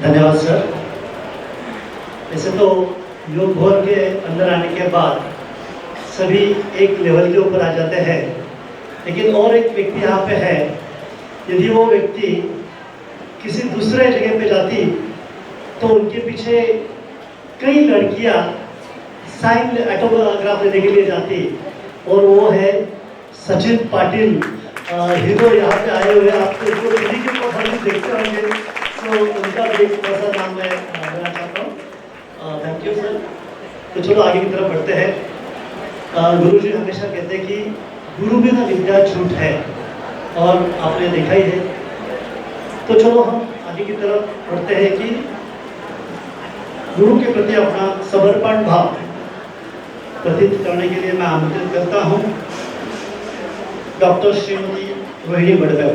धन्यवाद सर। वैसे तो योग भवन के अंदर आने के बाद सभी एक लेवल के ऊपर आ जाते हैं, लेकिन और एक व्यक्ति यहाँ पे है। यदि वो व्यक्ति किसी दूसरे जगह पे जाती तो उनके पीछे कई लड़कियाँ साइन ऑटोग्राफ लेने के लिए जाती, और वो है सचिन पाटिल हीरो। यहाँ पे आए हुए आपको जो तरीके को हम देखते होंगे, तो उनका भी एक थोड़ा सा नाम मैं लेना चाहता हूँ। Thank you sir. तो चलो आगे की तरफ बढ़ते हैं। गुरु जी हमेशा कहते हैं कि गुरु बिना विद्या झूठ है, और आपने देखा ही है। तो चलो हम आगे की तरफ बढ़ते हैं कि गुरु के प्रति अपना समर्पण भाव प्रतीत करने के लिए मैं आमंत्रित करता हूँ डॉक्टर श्रीमती रोहिणी बड़कर।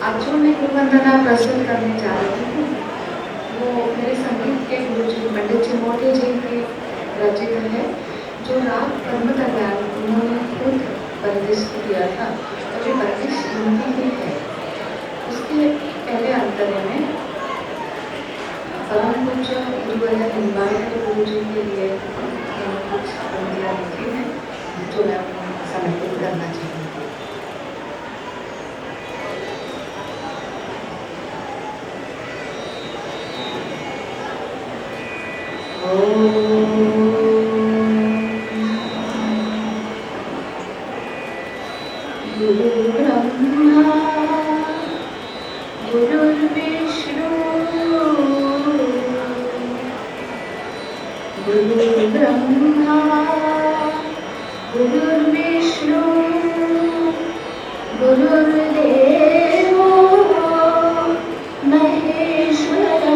आज जो मैं गुरु वंदना प्रस्तुत करने जा रही हूँ वो मेरे संगीत के गुरु जी पंडित जी मोटे जी के रचित है, जो राग कर्म कल्याण उन्होंने खुद परिवेश किया था, और जो परिवेश हिंदी में है। उसके पहले अंतरे में परम पूज्य गुरुवर्य निम्बाड़कर गुरु जी के लिए कुछ पंक्तियाँ लिखी हैं, जो मैं समर्पित करना चाहूँगी। गुरु ब्रह्मा गुरुर्विष्णु गुरु ब्रह्मा गुरुर्विष्णु गुरुर्देवो महेश्वरा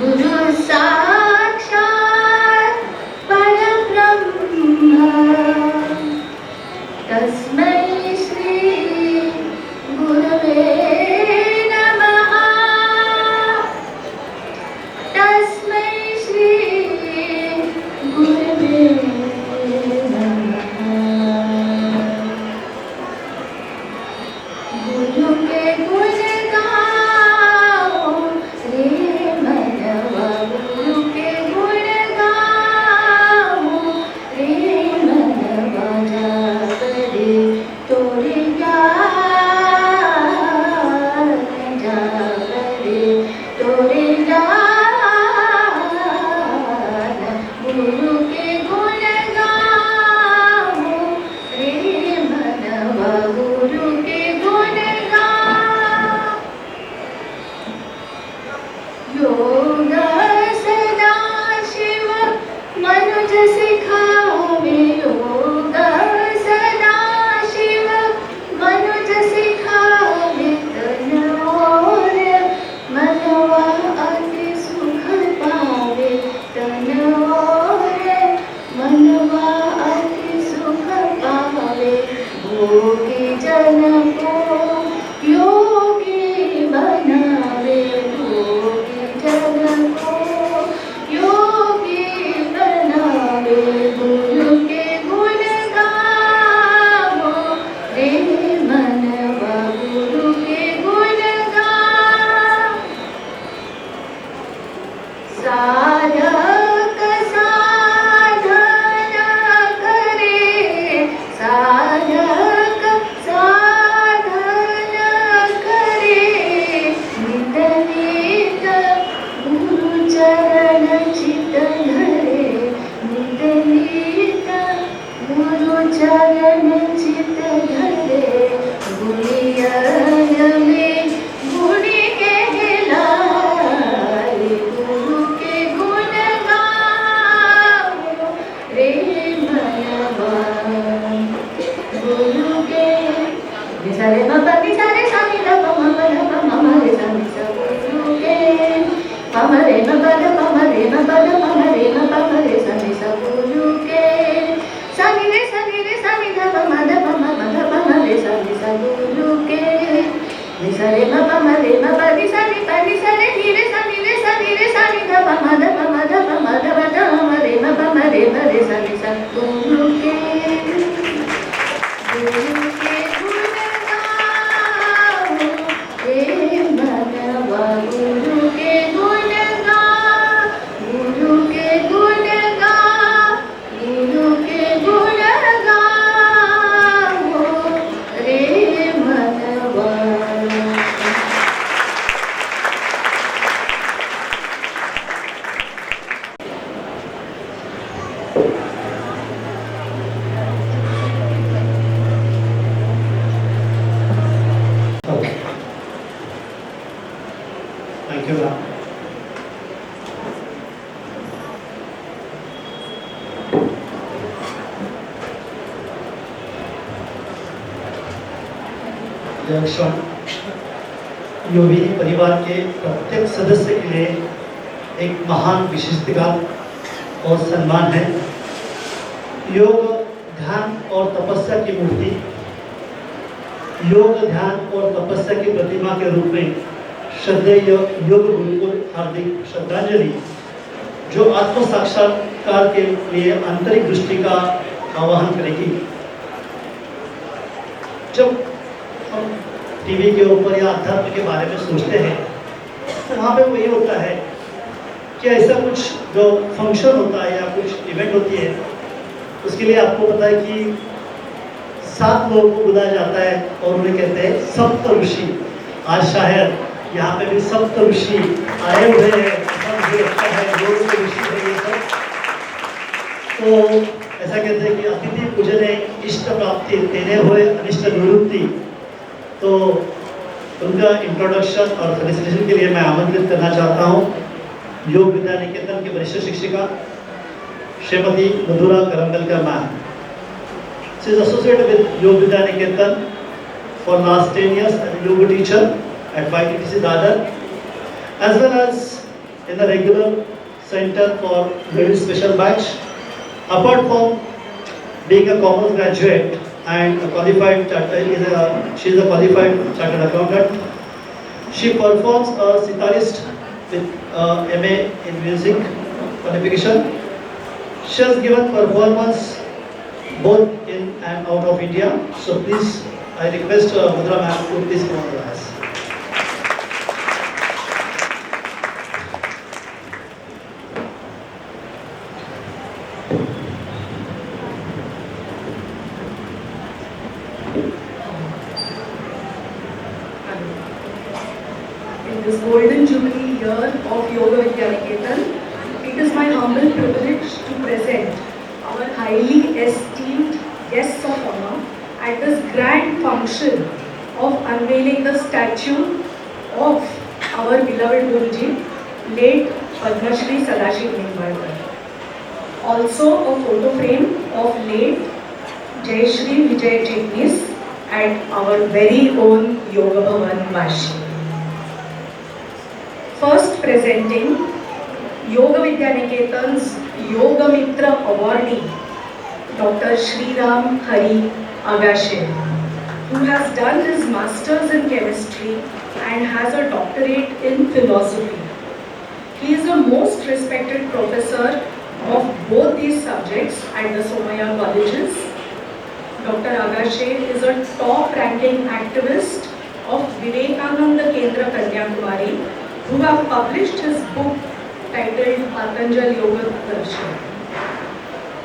गुरु साक्षात् परब्रह्म तस्मै श्री गुरवे नमः। तस्मै श्री गुरवे नमः। गुरु के गुण गाओ रे मनवा, गुरु के गुण गाओ रे मनवा, जागरे तोरे ज्ञान, जागरे तोरे ज्ञान। गुरु के गुण गाओ रे मनवा, गुरु के गुण गाओ। योग सदा शिव मनुज सिखावे, योग सदा शिव मनुज सिखावे। तन और मनवा अति सुख पावे, तन और मनवा अति सुख पावे। भोगी जन को योगी बनावे, भोगी जन को योगी बनावे। गुरु के गुण गाओ रे मनवा, गुरु के गुण गाओ। साधक साधना करे, साधक साधना करे। नित नित गुरु चरण चित धरे, नित नित गुरु चरण चित धरे। गुणियन में गुणी कहलाए, गुरु के गुण गाओ रे मनवा। गुरु के निसारे बाबा निसारे सानी दा पमा बना पमा रे सानी सा। गुरु के पमा रे बाबा दा पमा रे बाबा दा पमा रे बाबा रे सानी सा। गुरु के सानी रे दा पमा दा पमा रे सानी सा। गुरु के निसारे बाबा रे बाबा निसारे पा निसारे नी रे सानी दा पमा मद मद मद मद मरे मद मरे मरे सरे सा गुरु के गुण गाओ हे भगवा गुरु के गुण गाओ गुरु के गुण गाओ गुरु के गुण गाओ रे भगवा. Okay. Thank you, ma'am. यह क्षण योगिनी परिवार के प्रत्येक सदस्य के लिए एक महान विशिष्टता और सम्मान है. योग ध्यान और तपस्या की मूर्ति, योग ध्यान और तपस्या की प्रतिमा के रूप में श्रद्धेय योग गुरु को हार्दिक श्रद्धांजलि, जो आत्म साक्षात्कार के लिए आंतरिक दृष्टि का आवाहन करेगी. जब हम टीवी के ऊपर या अध्यात्म के बारे में सोचते हैं तो वहाँ पे वही होता है कि ऐसा कुछ जो फंक्शन होता है या कुछ इवेंट होती है, उसके लिए आपको पता है कि 7 लोगों को बुलाया जाता है और उन्हें कहते हैं सप्त ऋषि. आज शायद यहाँ पे भी सप्त ऋषि आए हुए हैं. सब मुझे लगता है योग के ऋषि है ये सब. तो ऐसा कहते हैं कि अतिथि पूजने इष्ट प्राप्ति देने हुए अनिष्ट निवृत्ति. तो उनका इंट्रोडक्शन और फेलिसिटेशन के लिए मैं आमंत्रित करना चाहता हूँ योग विद्या निकेतन की वरिष्ठ शिक्षिका श्रीमती मधुरा करंगलकर ma'am. She is associated with Yoga Vidya Niketan for last 10 years as a yoga teacher at YTTC Dadar, as well as in the regular center for very special batch. Apart from being a commerce graduate and a qualified she is a qualified chartered accountant. She performs a sitarist with MA in music qualification. She has given performance both in and out of India. So please, I request Mudra ma'am to please come on the dais. In this golden jubilee year of Yoga Vidya Niketan, it is my humble privilege to present our highly esteemed guests of honor at this grand function of unveiling the statue of our beloved Guruji, late Padma Shri Sadashiv Nimbarkar. Also a photo frame of late Jai Shri Vijay Chitnis at our very own Yoga Bhavan, Vashi. First presenting Yoga Vidya Niketan's Yoga Mitra awardee, Dr. Shriram Hari Agashe, who has done his masters in chemistry and has a doctorate in philosophy. He is the most respected professor of both these subjects at the Somaiya colleges. Dr. Agashe is a top-ranking activist of Vivekananda Kendra Kanyakumari, who have published his book titled Patanjali Yoga Darshan.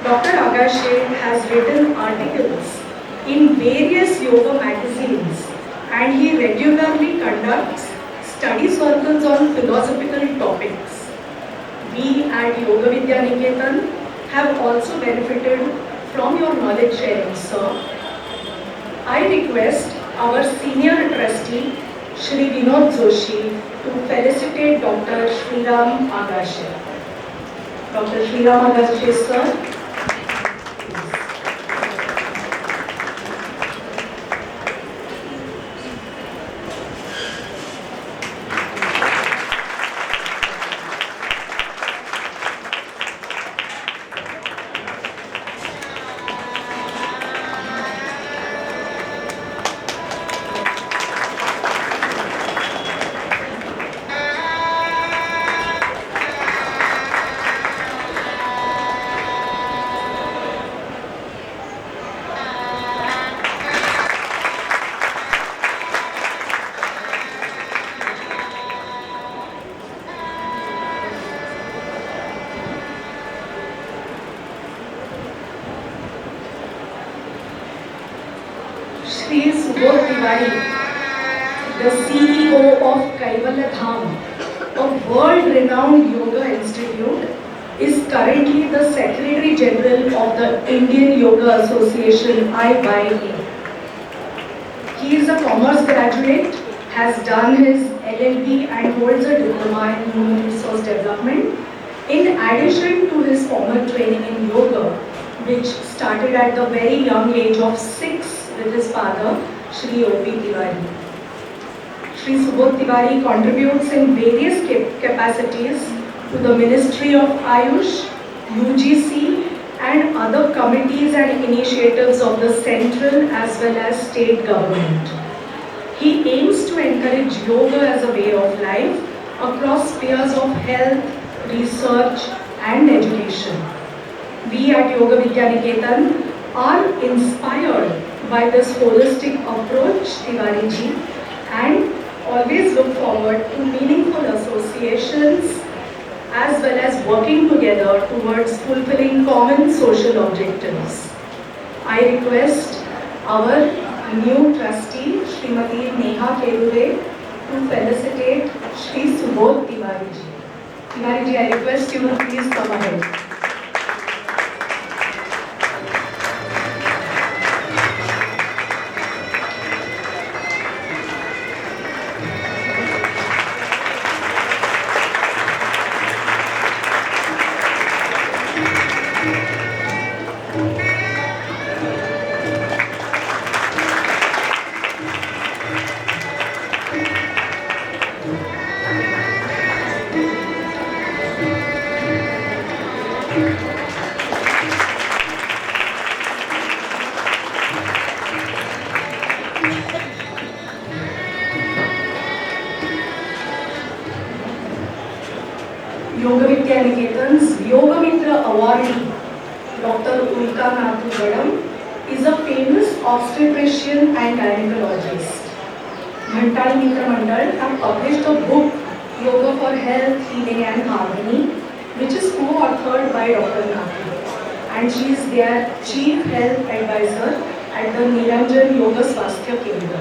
Dr. Agashe has written articles in various yoga magazines and he regularly conducts study circles on philosophical topics. We at Yoga Vidya Niketan have also benefited from your knowledge sharing, sir. I request our senior trustee, Shri Vinod Joshi, to felicitate Dr. Shriram Agashe. Dr. Shriram Agashe, sir. the CEO of Kaivalya Dham, a world-renowned yoga institute, is currently the Secretary General of the Indian Yoga Association, IYA. He is a commerce graduate, has done his LLB and holds a diploma in human resource development, in addition to his formal training in yoga, which started at the very young age of 6 with his father, Shri O.P. Tiwari. Shri Subodh Tiwari contributes in various capacities to the Ministry of Ayush, UGC, and other committees and initiatives of the central as well as state government. He aims to encourage yoga as a way of life across spheres of health, research, and education. We at Yoga Vidya Niketan are inspired by this holistic approach, Tiwari ji, and always look forward to meaningful associations as well as working together towards fulfilling common social objectives. I request our new trustee, Srimati Neha Kedure, to felicitate Shri Subodh Tiwari ji. Tiwari ji, I request you to please come ahead. Yoga Vidya Niketan's Yoga Mitra awardee, Dr. Ulka Nathu Gadam, is a famous obstetrician and gynecologist. Bhantali Mitra Mandal have published a book, Yoga for Health, Healing and Harmony, which is co-authored by Dr. Nathu, and she is their Chief Health Advisor at the Niranjan Yoga Swasthya Kendra.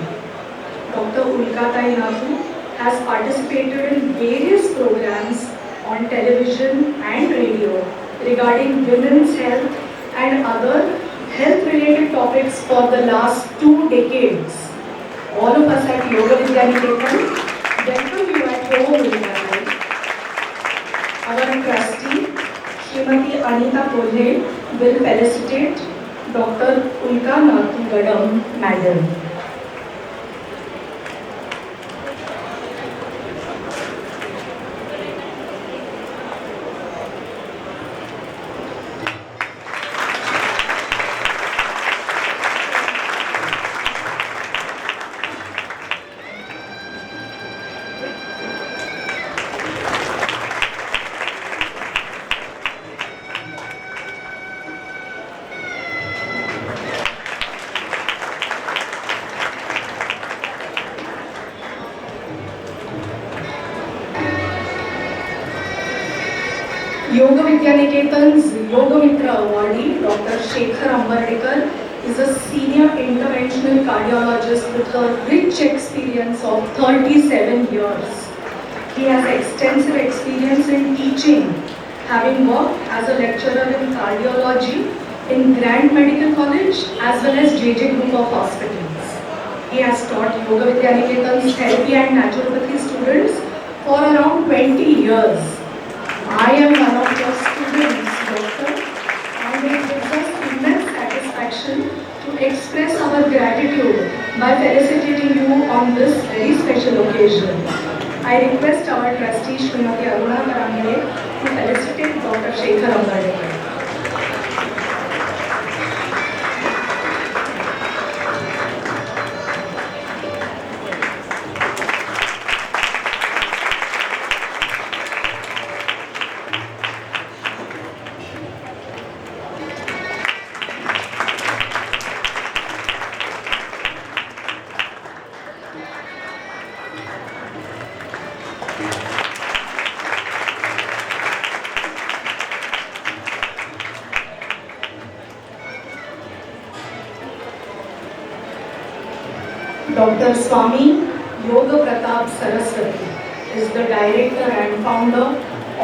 Dr. Ulka Nathu has participated in various programs on television and radio regarding women's health and other health-related topics for the last 2 decades. All of us at Yoga Vidya Niketan welcome you at home, Ulka. Our trustee, Srimati Anita Kolhe, will felicitate Dr. Ulka Nathu Gadam, Madam. Yoga Vidya Niketan's Yoga Mitra awardee, Dr. Shekhar Ambardekar, is a senior interventional cardiologist with a rich experience of 37 years. He has extensive experience in teaching, having worked as a lecturer in cardiology in Grant Medical College as well as JJ Group of Hospitals. He has taught Yoga Vidya Niketan's therapy and naturopathy students for around 20 years. I am one of your students, doctor, and it gives us immense satisfaction to express our gratitude by felicitating you on this very special occasion. I request our trustee, Srimati Aruna Karangale, to felicitate Dr. Shekhar Ambardekar. Dr. Swami Yoga Pratap Saraswati is the director and founder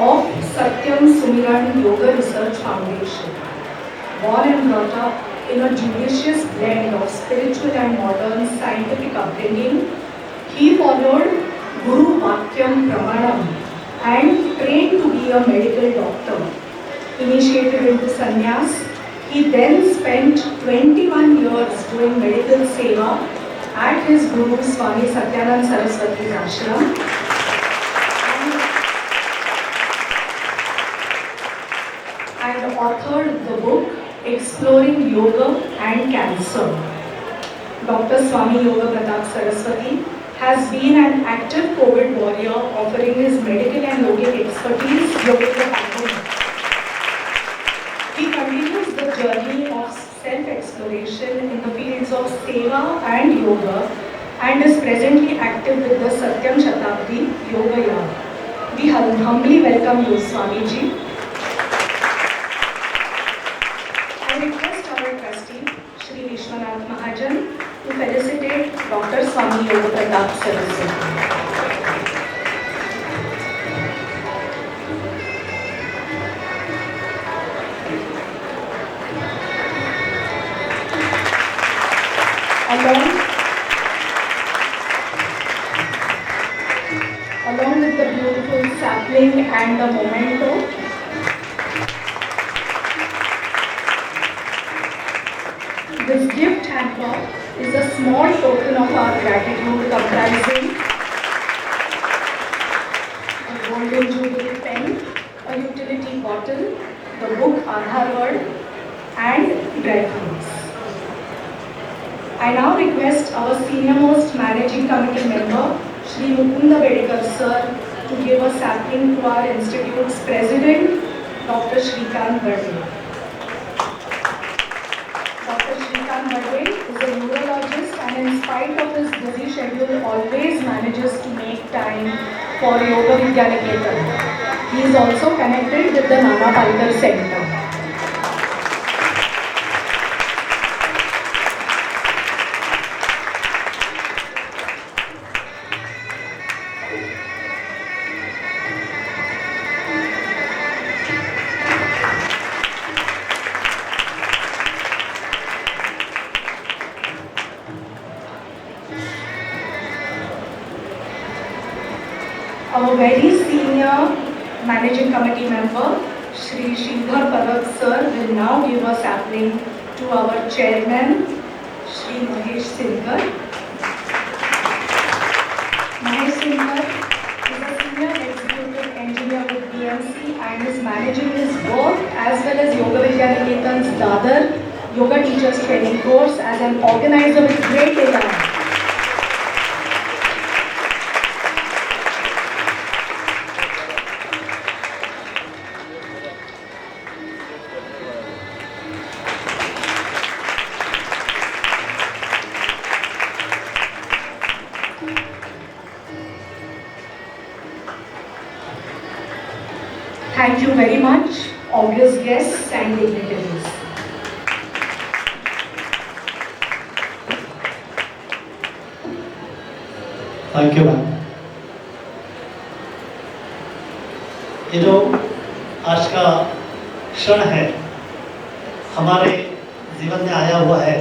of Satyam Sumiran Yoga Research Foundation. Born and brought up in a judicious blend of spiritual and modern scientific upbringing, he followed Guru Vakyam Pramanam and trained to be a medical doctor. Initiated into sannyas, he then spent 21 years doing medical seva at his Guru Swami Satyanand Saraswati's ashram and authored the book Exploring Yoga and Cancer. Dr. Swami Yoga Pratap Saraswati has been an active COVID warrior, offering his medical and yogic expertise during the pandemic. He continues the journey of self-exploration in the fields of seva and yoga and is presently active with the Satyam Shatabdi Yoga Yag. We humbly welcome you, Swamiji. I request our trustee, Shri Vishwanath Mahajan, to felicitate Dr. Swami Yoga Pratap Saraswati. Along with the beautiful sapling and the memento, this gift hamper is a small token of our gratitude comprising a golden jubilee pen, a utility bottle, the book Aadhaar Word, and dry fruits. I now request our senior most managing committee member, Shri Mukunda Bedekar sir, to give a sapling to our institute's president, Dr. Shrikant Bardwe. Dr. Shrikant Bardwe is a urologist and in spite of his busy schedule always manages to make time for Yoga Vidyaniketan. He is also connected with the Nana Palkar Center. Our very senior managing committee member, Shri Sridhar Parak sir, will now give a sapling to our chairman, Shri Mahesh Sinkar. Mahesh Sinkar is a senior executive engineer with BMC and is managing his work as well as Yoga Vidyaniketan's Dadar Yoga Teachers Training Course as an organizer with great delight. Thank you very much, august guests and dignitaries. Thank you ma'am. ये जो आज का क्षण है हमारे जीवन में आया हुआ है,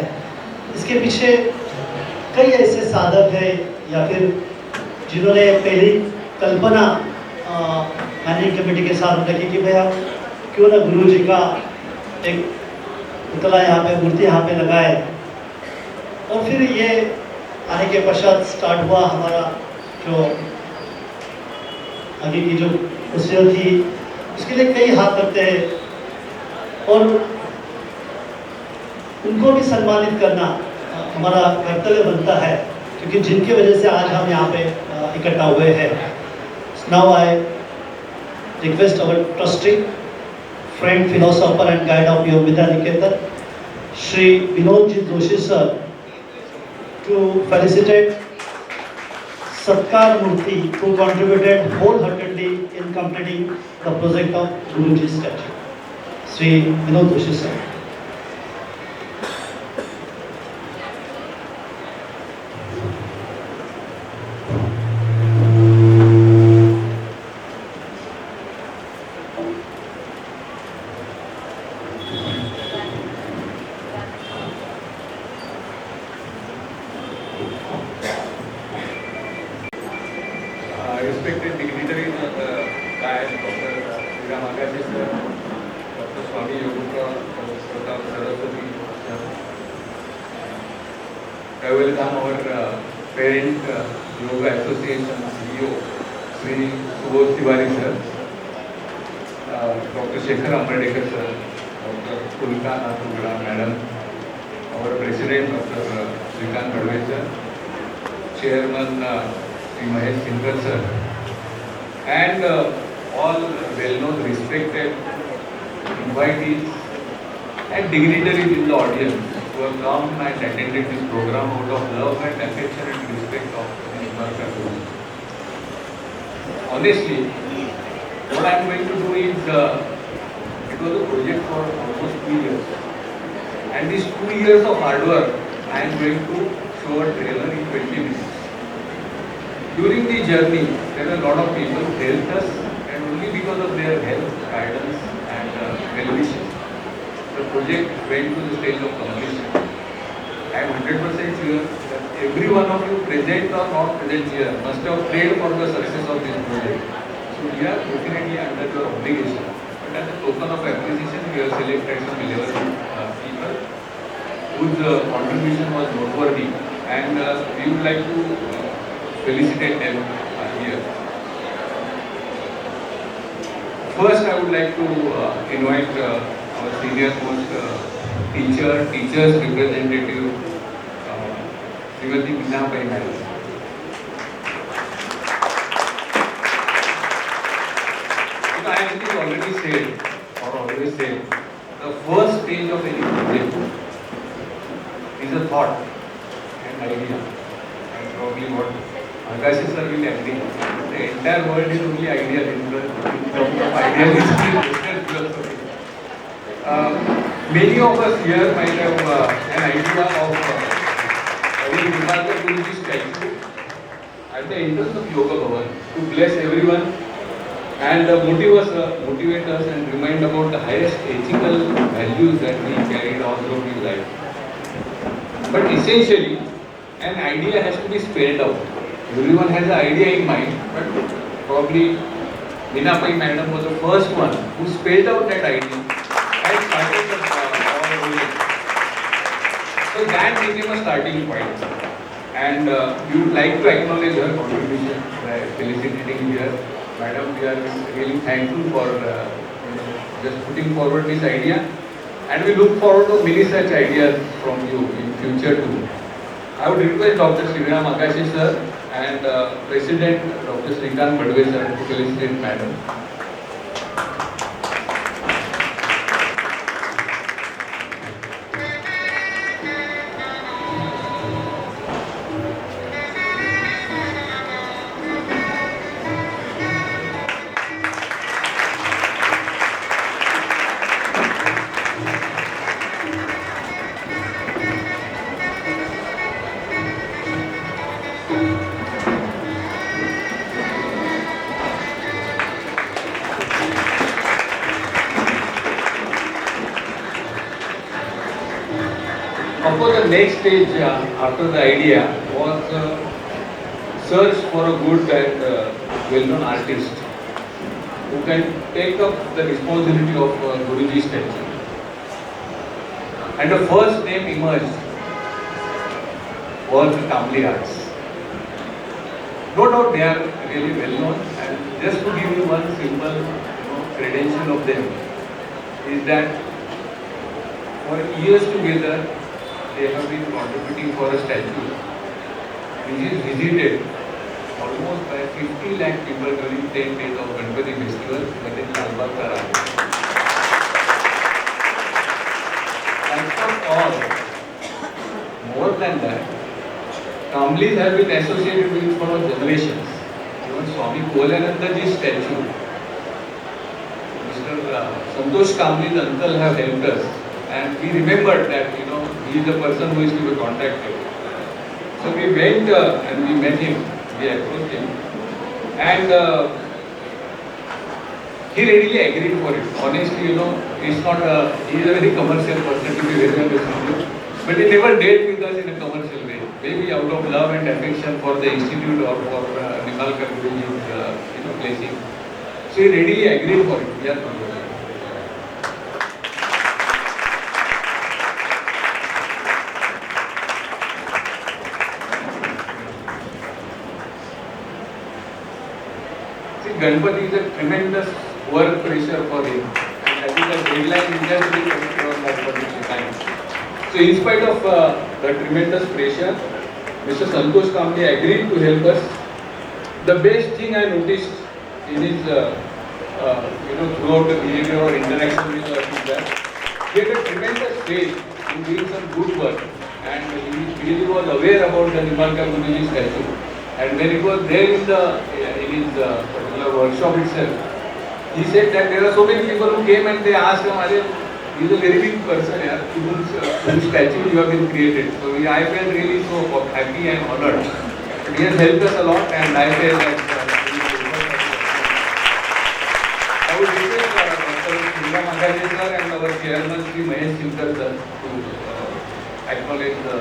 इसके पीछे कई ऐसे साधक हैं या फिर जिन्होंने पहली कल्पना मैनेजिंग कमेटी के साथ रखी कि भैया क्यों ना गुरु जी का एक पुतला यहाँ पे, मूर्ति यहाँ पे लगाए, और फिर ये आने के पश्चात स्टार्ट हुआ हमारा जो आगे की जो प्रोसीजर थी, उसके लिए कई हाथ लगते हैं और उनको भी सम्मानित करना हमारा कर्तव्य बनता है, क्योंकि जिनकी वजह से आज हम यहाँ पे इकट्ठा हुए हैं। Now I request our trustee, friend, philosopher and guide of Yog Vidyaniketan, Shri Vinod ji Joshi sir, to felicitate Satkar Murthy, who contributed wholeheartedly in completing the project of Guruji's statue. Sri Vinod Joshi sir. Respected dignitaries of the Dr. Sriram Agassi sir, Dr. Swami Yoga Pratap Saraswati sir. I welcome our parent Yoga Association CEO, Sri Subodh Tiwari sir, Dr. Shekhar Ambedkar sir, Dr. Tulka Nathugada madam, our president Dr. Srikant Badwe sir, chairman Sri Mahesh Singh sir, and all well-known, respected invitees and dignitaries in the audience who have come and attended this program out of love and affection and respect of the Marka Guru. Honestly, what I am going to do is, it was a project for almost 2 years. And these 2 years of hard work, I am going to show a trailer in 20 minutes. During the journey, there are a lot of people who helped us, and only because of their help, guidance, and well-wishes, the project went to the stage of completion. I am 100% sure that every one of you, present or not present here, must have prayed for the success of this project. So we are definitely under your obligation. But as a token of appreciation, we have selected some 11 people whose contribution was noteworthy, and we would like to felicitate them here. First, I would like to invite our senior most teachers representative, Srimati Meena Pai madam. I have already said, or always said, the first stage of any project is a thought and idea, and probably what Agassi sir will agree. The entire world is only ideal in terms of idealism. Many of us here might have an idea of having Vimarka Guruji statue at the entrance of Yoga Bhavan to bless everyone and motivate us and remind about the highest ethical values that we carried all through his life. But essentially, an idea has to be spelled out. Everyone has an idea in mind, but probably Meena Pai madam was the first one who spelled out that idea and started the project. So that became a starting point. And we would like to acknowledge her contribution by felicitating her. Madam, we are really thankful for just putting forward this idea, and we look forward to many such ideas from you in future too. I would request Dr. Sriram Agassi sir and President Dr. Srikant Badwe sir to felicitate Madam. Of course, the next stage after the idea was search for a good and well-known artist who can take up the responsibility of Guruji statue. And the first name emerged was the Kamli Arts. No doubt they are really well-known, and just to give you one simple credential of them is that for years together they have been contributing for a statue which is visited almost by 50 lakh people during 10 days of Ganpati festival, that is Lal Bagh Ka Raja. And for all, more than that, Kamlis have been associated with for generations. Even Swami Kolanandaji's statue, Mr. Santosh Kamli's uncle have helped us, and we remembered that he is the person who is to be contacted. So we went and we met him we approached him, and he readily agreed for it. Honestly, he's not he is a very commercial person, to be very honest with you. But he never dealt with us in a commercial way. Maybe out of love and affection for the institute or for Nimbahera Guruji's blessing. So he readily agreed for it. We are not. Ganpati is a tremendous work pressure for him. And I think the deadline is just to be on that particular time. So in spite of the tremendous pressure, Mr. Santosh Kamble agreed to help us. The best thing I noticed in his, throughout the behavior or interaction with us is that he had a tremendous faith in doing some good work. And he really was aware about the Nimbahera Guruji statue. And when it was there in his particular workshop itself, he said that there are so many people who came and they asked him, he is a very big person, whose statue you have been created. So I felt really so happy and honored. But he has helped us a lot, and I felt that I would request Dr. Shriram Agashe sir and our chairman Sri Mahesh Simkar sir to acknowledge the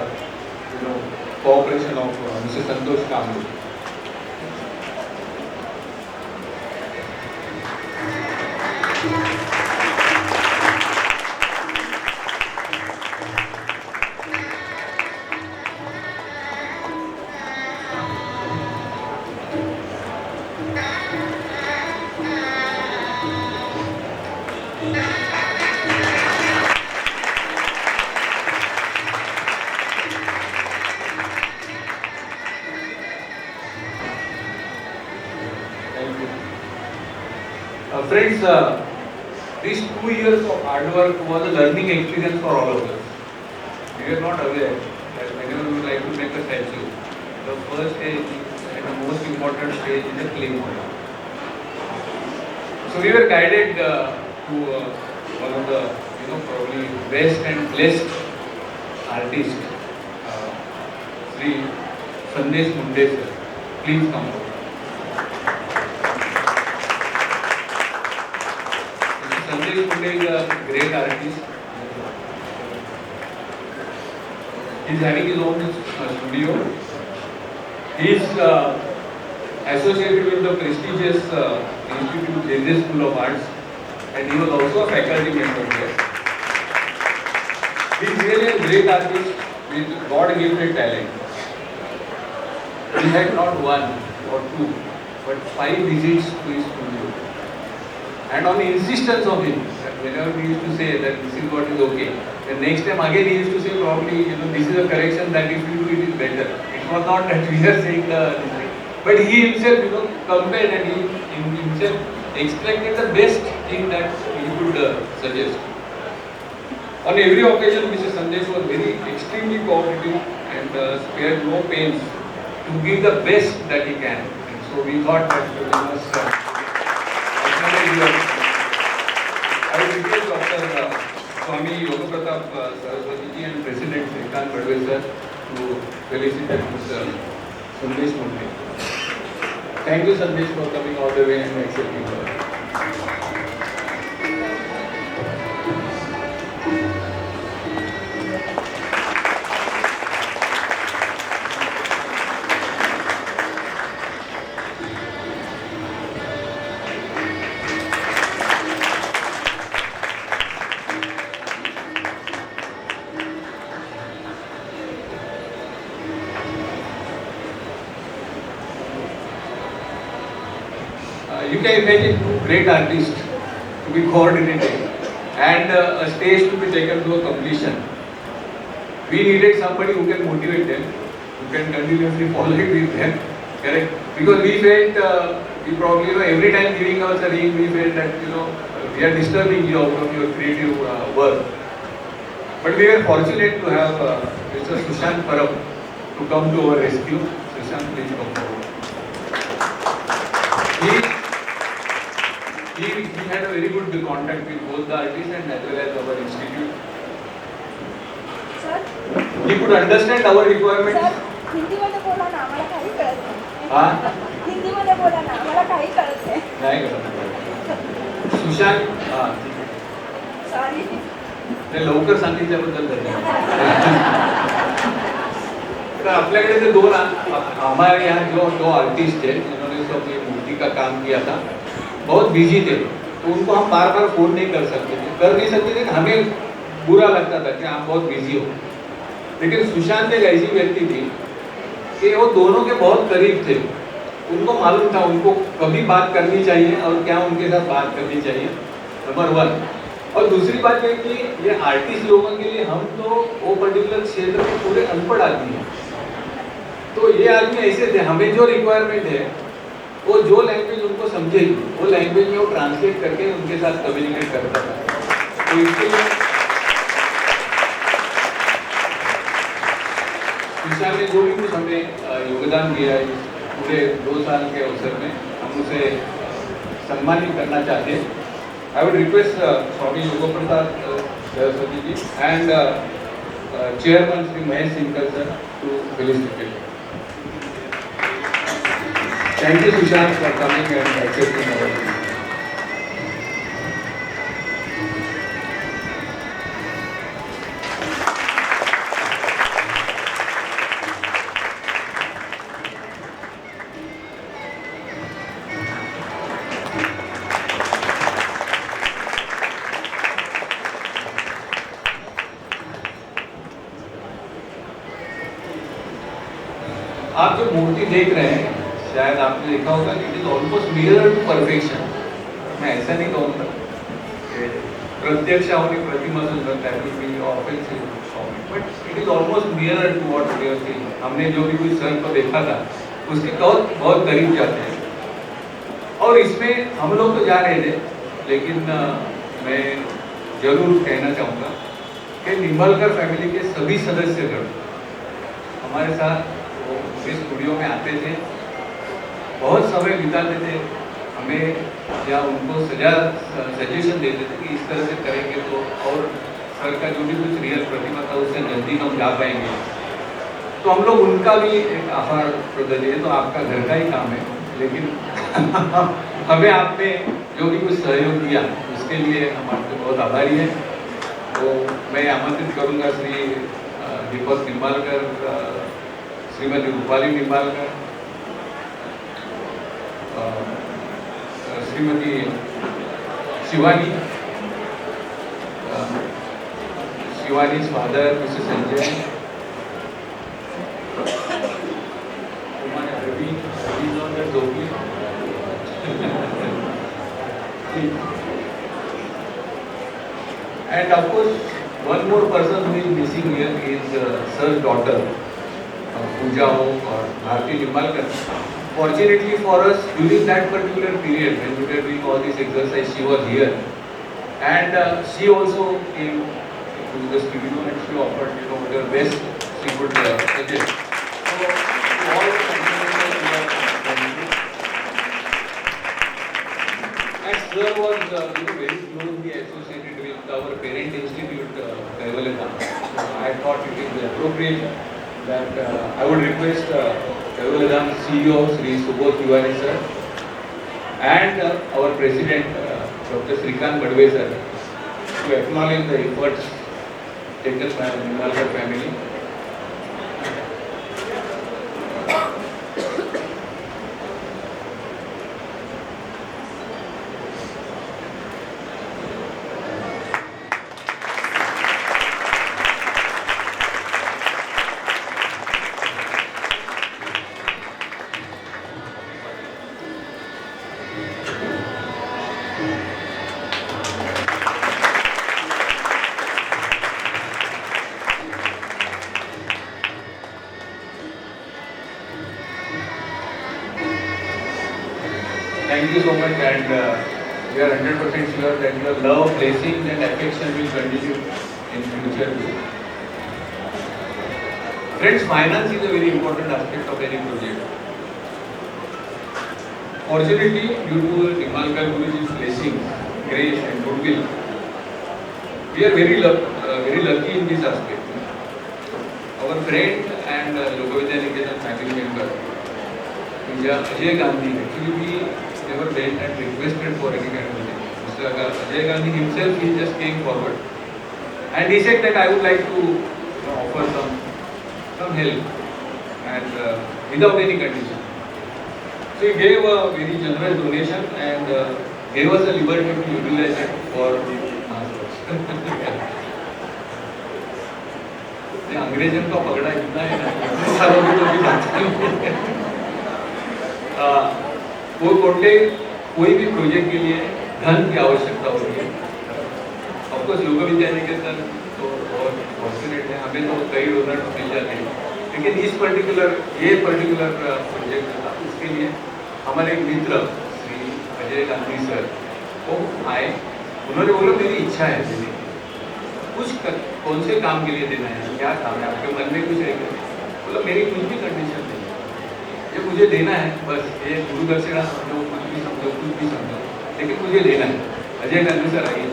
cooperation of Mr. Santosh Kamble. Friends, these 2 years of hard work was a learning experience for all of us. We were not aware that whenever we like to make a statue, the first stage and the most important stage is the clay model. So we were guided to one of the probably best and blessed artists, Sri Sandesh Munde sir. Please come forward. Sandesh Munde is a great artist. He is having his own studio. He is associated with the prestigious Institute JJ School of Arts, and he was also a faculty member there. He is really a great artist with God-given talent. He had not 1 or 2, but 5 visits to his studio. And on the insistence of him, whenever we used to say that this is what is okay, the next time again he used to say probably, this is a correction that if you do it is better. It was not that we are saying this thing. But he himself, compared and he himself extracted the best thing that he could suggest. On every occasion, Mr. Sandesh was very extremely cooperative and spared no pains to give the best that he can. And so we thought that we must I would request Dr. Swami Yoga Pratap Saraswati ji and President Srikant Badwe sir to felicitate Mr. Sandesh Munde. Thank you, Sandesh, for coming all the way and accepting us. You can imagine 2 great artists to be coordinated and a stage to be taken to a completion. We needed somebody who can motivate them, who can continuously follow it with them, correct? Because we felt, we probably, every time giving us a ring, we felt that, we are disturbing you out of your creative work. But we were fortunate to have Mr. Sushant Parab to come to our rescue. Sushant, please come forward. He had a very good contact with both the artists and as well as our institute. Sir? He could understand our requirements. Sir, Hindi मध्ये बोला ना आम्हाला काही कळत नाही. हाँ हिंदीमध्ये बोला ना, मला काही कळत नाही. नाही का सुशांत हां सॉरी. ते लवकर सांगितल्याबद्दल धन्यवाद. तो आपल्याकडे से दो हमारे यहाँ जो दो आर्टिस्ट थे जिन्होंने सब ये मूर्ति का काम किया था, बहुत बिजी थे, तो उनको हम बार बार फोन नहीं कर सकते थे, हमें बुरा लगता था कि आप बहुत बिजी हो. लेकिन सुशांत एक ऐसी व्यक्ति थी कि वो दोनों के बहुत करीब थे. उनको मालूम था उनको कभी बात करनी चाहिए और क्या उनके साथ बात करनी चाहिए, नंबर 1. और दूसरी बात ये कि ये आर्टिस्ट लोगों के लिए हम तो वो पर्टिकुलर क्षेत्र में पूरे अनपढ़ आदमी हैं, तो ये आदमी ऐसे थे, हमें जो रिक्वायरमेंट है वो जो लैंग्वेज उनको समझेगी वो लैंग्वेज में वो ट्रांसलेट करके उनके साथ कम्युनिकेट करता था. तो इसके लिए सुशांत ने जो भी कुछ हमें योगदान दिया है इस पूरे 2 साल के अवसर में, हम उसे सम्मानित करना चाहते हैं. I would request Swami Yoga Prasad Saraswati ji and Chairman Sri Mahesh Sinkal sir to felicitate. Thank you Sushant for coming and accepting our invitation. आप जो मूर्ति देख रहे हैं शायद आपने देखा होगा कि it is almost mirror to perfection. मैं ऐसा नहीं कहूँगा कि प्रत्यक्ष होने प्रतिमा सुंदर that will be offensive, but it is almost mirror to what we are seeing. हमने जो भी कुछ सर को देखा था उसके बहुत बहुत करीब जाते हैं. और इसमें हम लोग तो जा रहे थे, लेकिन मैं जरूर कहना चाहूँगा कि निम्बालकर फैमिली के सभी सदस्यगण हमारे साथ वो इस स्टूडियो में आते थे, बहुत समय बिताते थे, हमें या उनको सजेशन देते थे कि इस तरह से करेंगे तो और सर का जो भी कुछ रियल प्रतिमा था उससे नज़दीक हम जा पाएंगे. तो हम लोग उनका भी एक आभार प्रकट है. तो आपका घर का ही काम है, लेकिन हमें आपने जो भी कुछ सहयोग दिया उसके लिए हम आपके बहुत आभारी हैं. तो मैं आमंत्रित करूँगा Shri Deepak Nimbalkar, Shrimati Rupali Nimbalkar, Shrimati Shivani, शिवानी's father, Mr. Sanjay, Ravi is on the Zopi. And of course, one more person who is missing here is Sir's daughter, Pooja or Bharti Nimbalkar. Fortunately for us, during that particular period when we were doing all this exercise, she was here, and she also came to the studio and she offered, her best she could suggest. So, to all the congratulations we are thank you. And Sir was very closely associated with our parent institute, Kaivalya. So I thought it is appropriate that I would request Kaivalya CEO Sri Subodh Tiwari sir and our president Dr. Srikant Badwe sir to acknowledge the efforts taken by the Nimbalkar family. Thank you so much, and we are 100% sure that your love, blessings and affection will continue in future too. Friends, finance is a very important aspect of any project. Fortunately, due to Nimbalkar Guruji's blessings, grace and goodwill, we are very lucky in this aspect. Our friend and Yoga Vidya Niketan family member, Ajay Gandhi, actually we never went and requested for any kind of thing. Mr. Ajay Gandhi himself, he just came forward and he said that I would like to offer some help and without any condition. So he gave a very generous donation and gave us a liberty to utilize it for अंग्रेजन का पकड़ा इतना है ना, इतने सालों की तो भी जानता नहीं। वो कोई भी प्रोजेक्ट के लिए धन की आवश्यकता होती है। ऑफकोर्स योग विद्यानिकेतन तो बहुत फॉर्चुनेट है, हमें तो कई डोनर मिल जाते हैं, लेकिन ये पर्टिकुलर प्रोजेक्ट था, उसके लिए हमारे एक मित्र श्री अजय गांधी सर वो आए। उन्होंने बोला मेरी इच्छा है देने की, कौन से काम के लिए देना है, क्या काम है आपके मन में कुछ है? बोला मेरी कुछ भी कंडीशन नहीं है, ये मुझे देना है बस, ये गुरु दक्षिणा समझो, कुछ भी समझो, लेकिन मुझे लेना है। अजय गांधी सर आइए।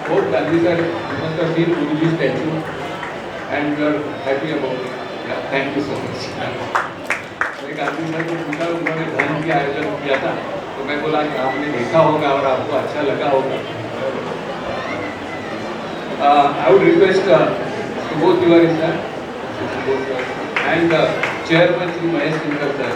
Both Gandhi sir, you must have seen Guruji's statue and we are happy about it. Yeah, thank you so much. मैं गांधी सर को पूछा, उन्होंने धन की आयोजन किया था, तो मैं बोला कि आपने देखा होगा और आपको अच्छा लगा होगा। I would request both Tiwari sir and Chairman Shri Mahesh Kinkar sir.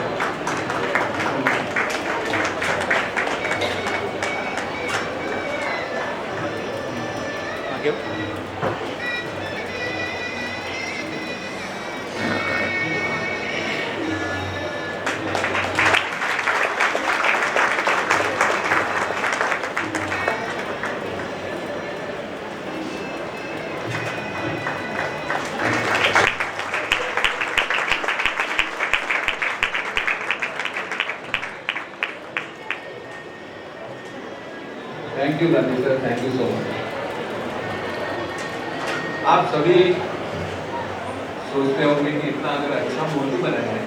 Thank you Gandhi sir, thank you so much. आप सभी सोचते होंगे कि इतना अगर अच्छा मूर्ति बनाया है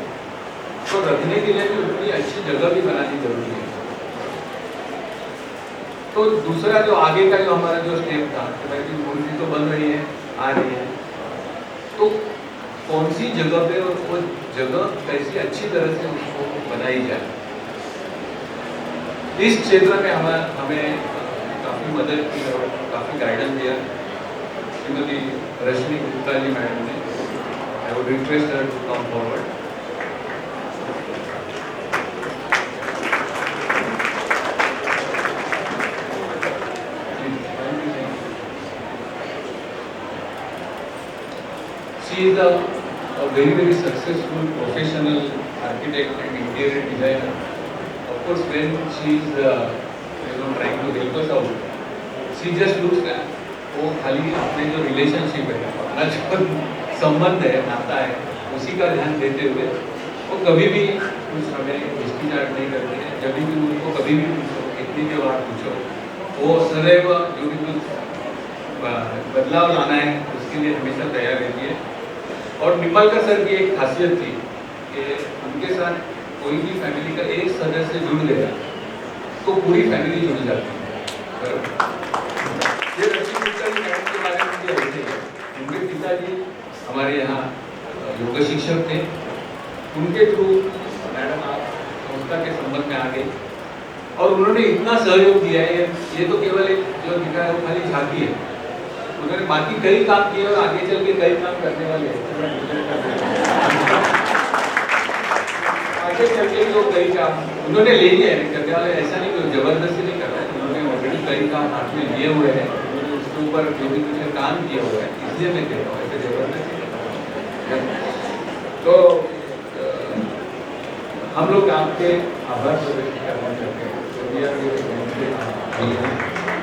तो रखने के लिए भी उतनी अच्छी जगह भी बनानी जरूरी है। तो दूसरा जो आगे का जो हमारा जो स्टेप था कि भाई मूर्ति तो बन रही है, आ रही है, तो कौन सी जगह पे और वो जगह कैसी अच्छी तरह से उसको बनाई जाए, इस क्षेत्र में हमें काफ़ी मदद की और काफ़ी गाइडेंस दिया श्रीमती रश्मि गुप्ता जी मैडम ने। I would request her to come forward. She is a very successful professional architect and interior designer. Of course, when she is trying to help us out, she just looks at वो खाली अपने जो relationship है, अपना जो संबंध है, नाता है, उसी का ध्यान देते हुए वो कभी भी कुछ हमें हिचकिचाहट नहीं करते हैं। जब भी उनको कभी भी पूछो, कितनी भी बार पूछो, वो सदैव जो भी कुछ बदलाव लाना है उसके लिए हमेशा तैयार रहती है। और निम्बालकर सर की एक खासियत थी कि उनके साथ कोई भी फैमिली का एक सदस्य जुड़ गया तो पूरी फैमिली जुड़ जाती है। ये रश्मि गुप्ता जी मैडम के बारे में मुझे ऐसे है, उनके पिताजी हमारे यहाँ योग शिक्षक थे, उनके थ्रू मैडम आप संस्था के संबंध में आ गई और उन्होंने इतना सहयोग दिया है। ये तो केवल एक जो दिखा है वो खाली झांकी है, उन्होंने बाकी कई काम किए और आगे चल के कई काम करने वाले हैं। आगे चल के जो कई काम उन्होंने ले लिया है करने वाले, ऐसा नहीं कोई जबरदस्ती नहीं कर रहा है, उन्होंने ऑलरेडी कई काम हाथ में लिए हुए हैं, उन्होंने उसके ऊपर जो भी कुछ काम किया हुआ है, इसलिए मैं कह रहा हूँ ऐसे जबरदस्ती नहीं कर रहा हूँ। तो हम लोग आपके आभार प्रकट करना चाहते हैं।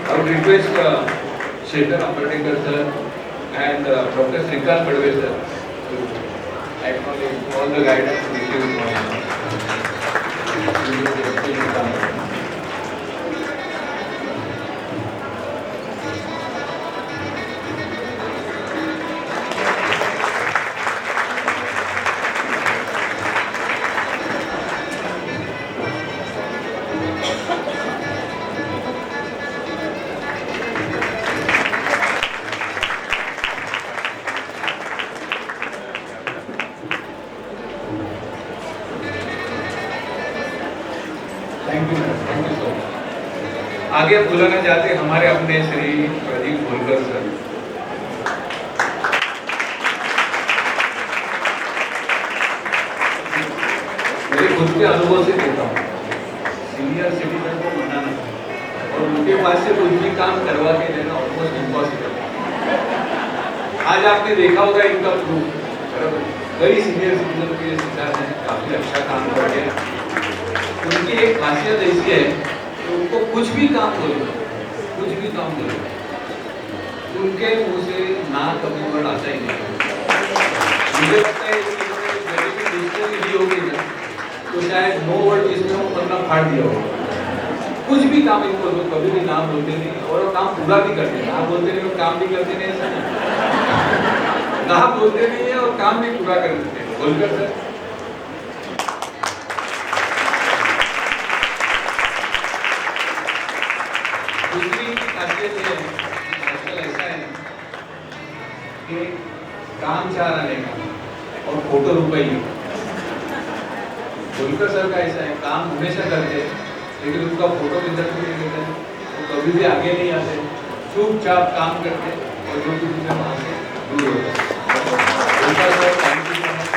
I would request Shekhar Ambertekar sir and Dr. Srikant Padve sir to acknowledge all the guidance received from thank you so much. आगे बुलाना चाहते हमारे अपने श्री प्रदीप होलकर सर। मेरे खुद के अनुभव से देता हूँ, सीनियर सिटीजन को मनाना और उनके पास से कुछ भी काम करवा के देना ऑलमोस्ट इम्पॉसिबल। आज आपने देखा होगा इनका प्रूफ, कई सीनियर सिटीजन के सिद्धार्थ हैं, काफी अच्छा काम कर रहे हैं। उनकी एक खासियत ऐसी है कि उनको कुछ भी काम बोलो, उनके मुंह से ना कभी वर्ड आता ही नहीं। मुझे लगता है कि जब भी डिक्शनरी दी होगी ना, तो शायद नो वर्ड जिसमें वो पन्ना फाड़ दिया होगा। कुछ भी काम इनको दो, कभी भी ना बोलते नहीं और वो काम पूरा भी करते हैं। ना बोलते नहीं और काम भी करते नहीं, ऐसा नहीं। ना बोलते नहीं है और काम भी पूरा कर देते हैं। बोलकर सर दूसरी खासियत ये है, आजकल ऐसा है कि काम 4 आने का और फोटो रुपये ही। बोलकर सर का ऐसा है, काम हमेशा करते हैं लेकिन उनका फोटो किधर भी नहीं देते हैं, वो कभी भी आगे नहीं आते, चुपचाप काम करते और जो कुछ उनसे वहाँ से दूर हो जाते। बोलकर sir thank you so much.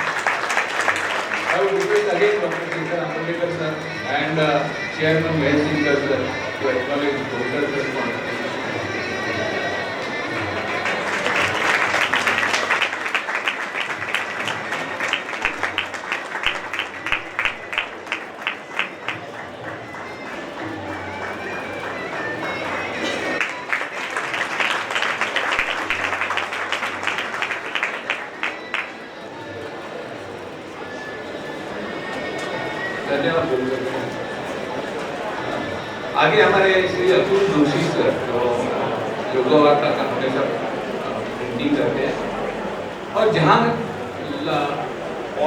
I would request again Dr. Shekhar Ambedkar sir and Chairman Mahesh Singh sir to acknowledge Bolkar sir's contribution. धन्यवाद बोलकर। आगे हमारे श्री अतुल जोशी सर जो योगा वार्ता का हमेशा प्रिंटिंग करते हैं और जहाँ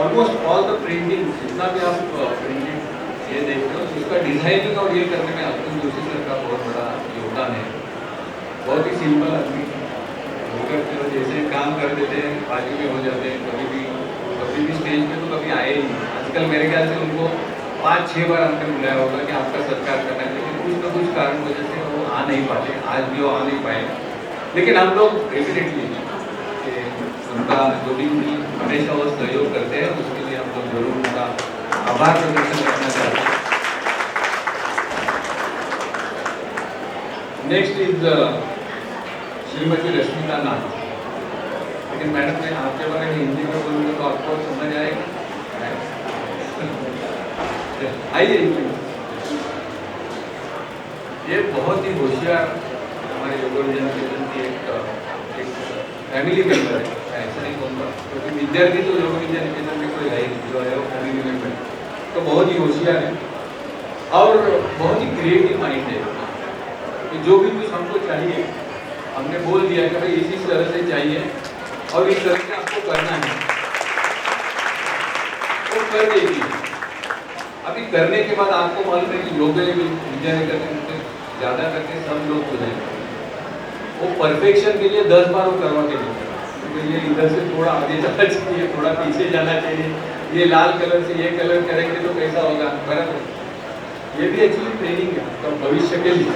ऑलमोस्ट ऑल द प्रिंटिंग जितना भी आप प्रिंटिंग ये देखते हो उसका डिजाइनिंग और ये करने में अतुल जोशी सर का बहुत बड़ा योगदान है। बहुत ही सिंपल आदमी होकर जैसे काम कर देते हैं, बाजू में हो जाते हैं, कभी भी स्टेज पे तो कभी आए ही नहीं। आजकल मेरे ख्याल से उनको 5-6 बार हमने बुलाया होगा कि आपका सत्कार करना है, लेकिन कुछ ना कुछ कारण वजह से वो आ नहीं पाते, आज भी वो आ नहीं पाए। लेकिन हम लोग डेफिनेटली उनका जो भी हमेशा वो सहयोग करते हैं उसके लिए हम लोग जरूर उनका आभार प्रदर्शन करना चाहते हैं। नेक्स्ट इज श्रीमती रश्मिका नाथ। लेकिन मैडम मैं आपके बारे में हिंदी में बोलूँगा तो आपको समझ आएगा। आइए, ये बहुत ही होशियार हमारे योगा विजन की एक फैमिली मेंबर है, ऐसा नहीं कहूँगा क्योंकि विद्यार्थी तो योगा विजन में कोई है जो है वो फैमिली मेंबर, तो बहुत ही होशियार है और बहुत ही क्रिएटिव माइंड है कि जो भी कुछ हमको चाहिए हमने बोल दिया कि भाई इसी तरह से चाहिए और इस तरह से आपको करना है, वो कर देगी। अभी करने के बाद आपको मालूम है कि योग विद्या करने ज़्यादा करके सब लोग हो जाएंगे। वो परफेक्शन के लिए 10 बार वो करवा के देंगे, ये इधर से थोड़ा आगे जाना चाहिए, थोड़ा पीछे जाना चाहिए, ये लाल कलर से ये कलर करेंगे तो कैसा होगा, बराबर। ये भी एक्चुअली ट्रेनिंग है आपका भविष्य के लिए।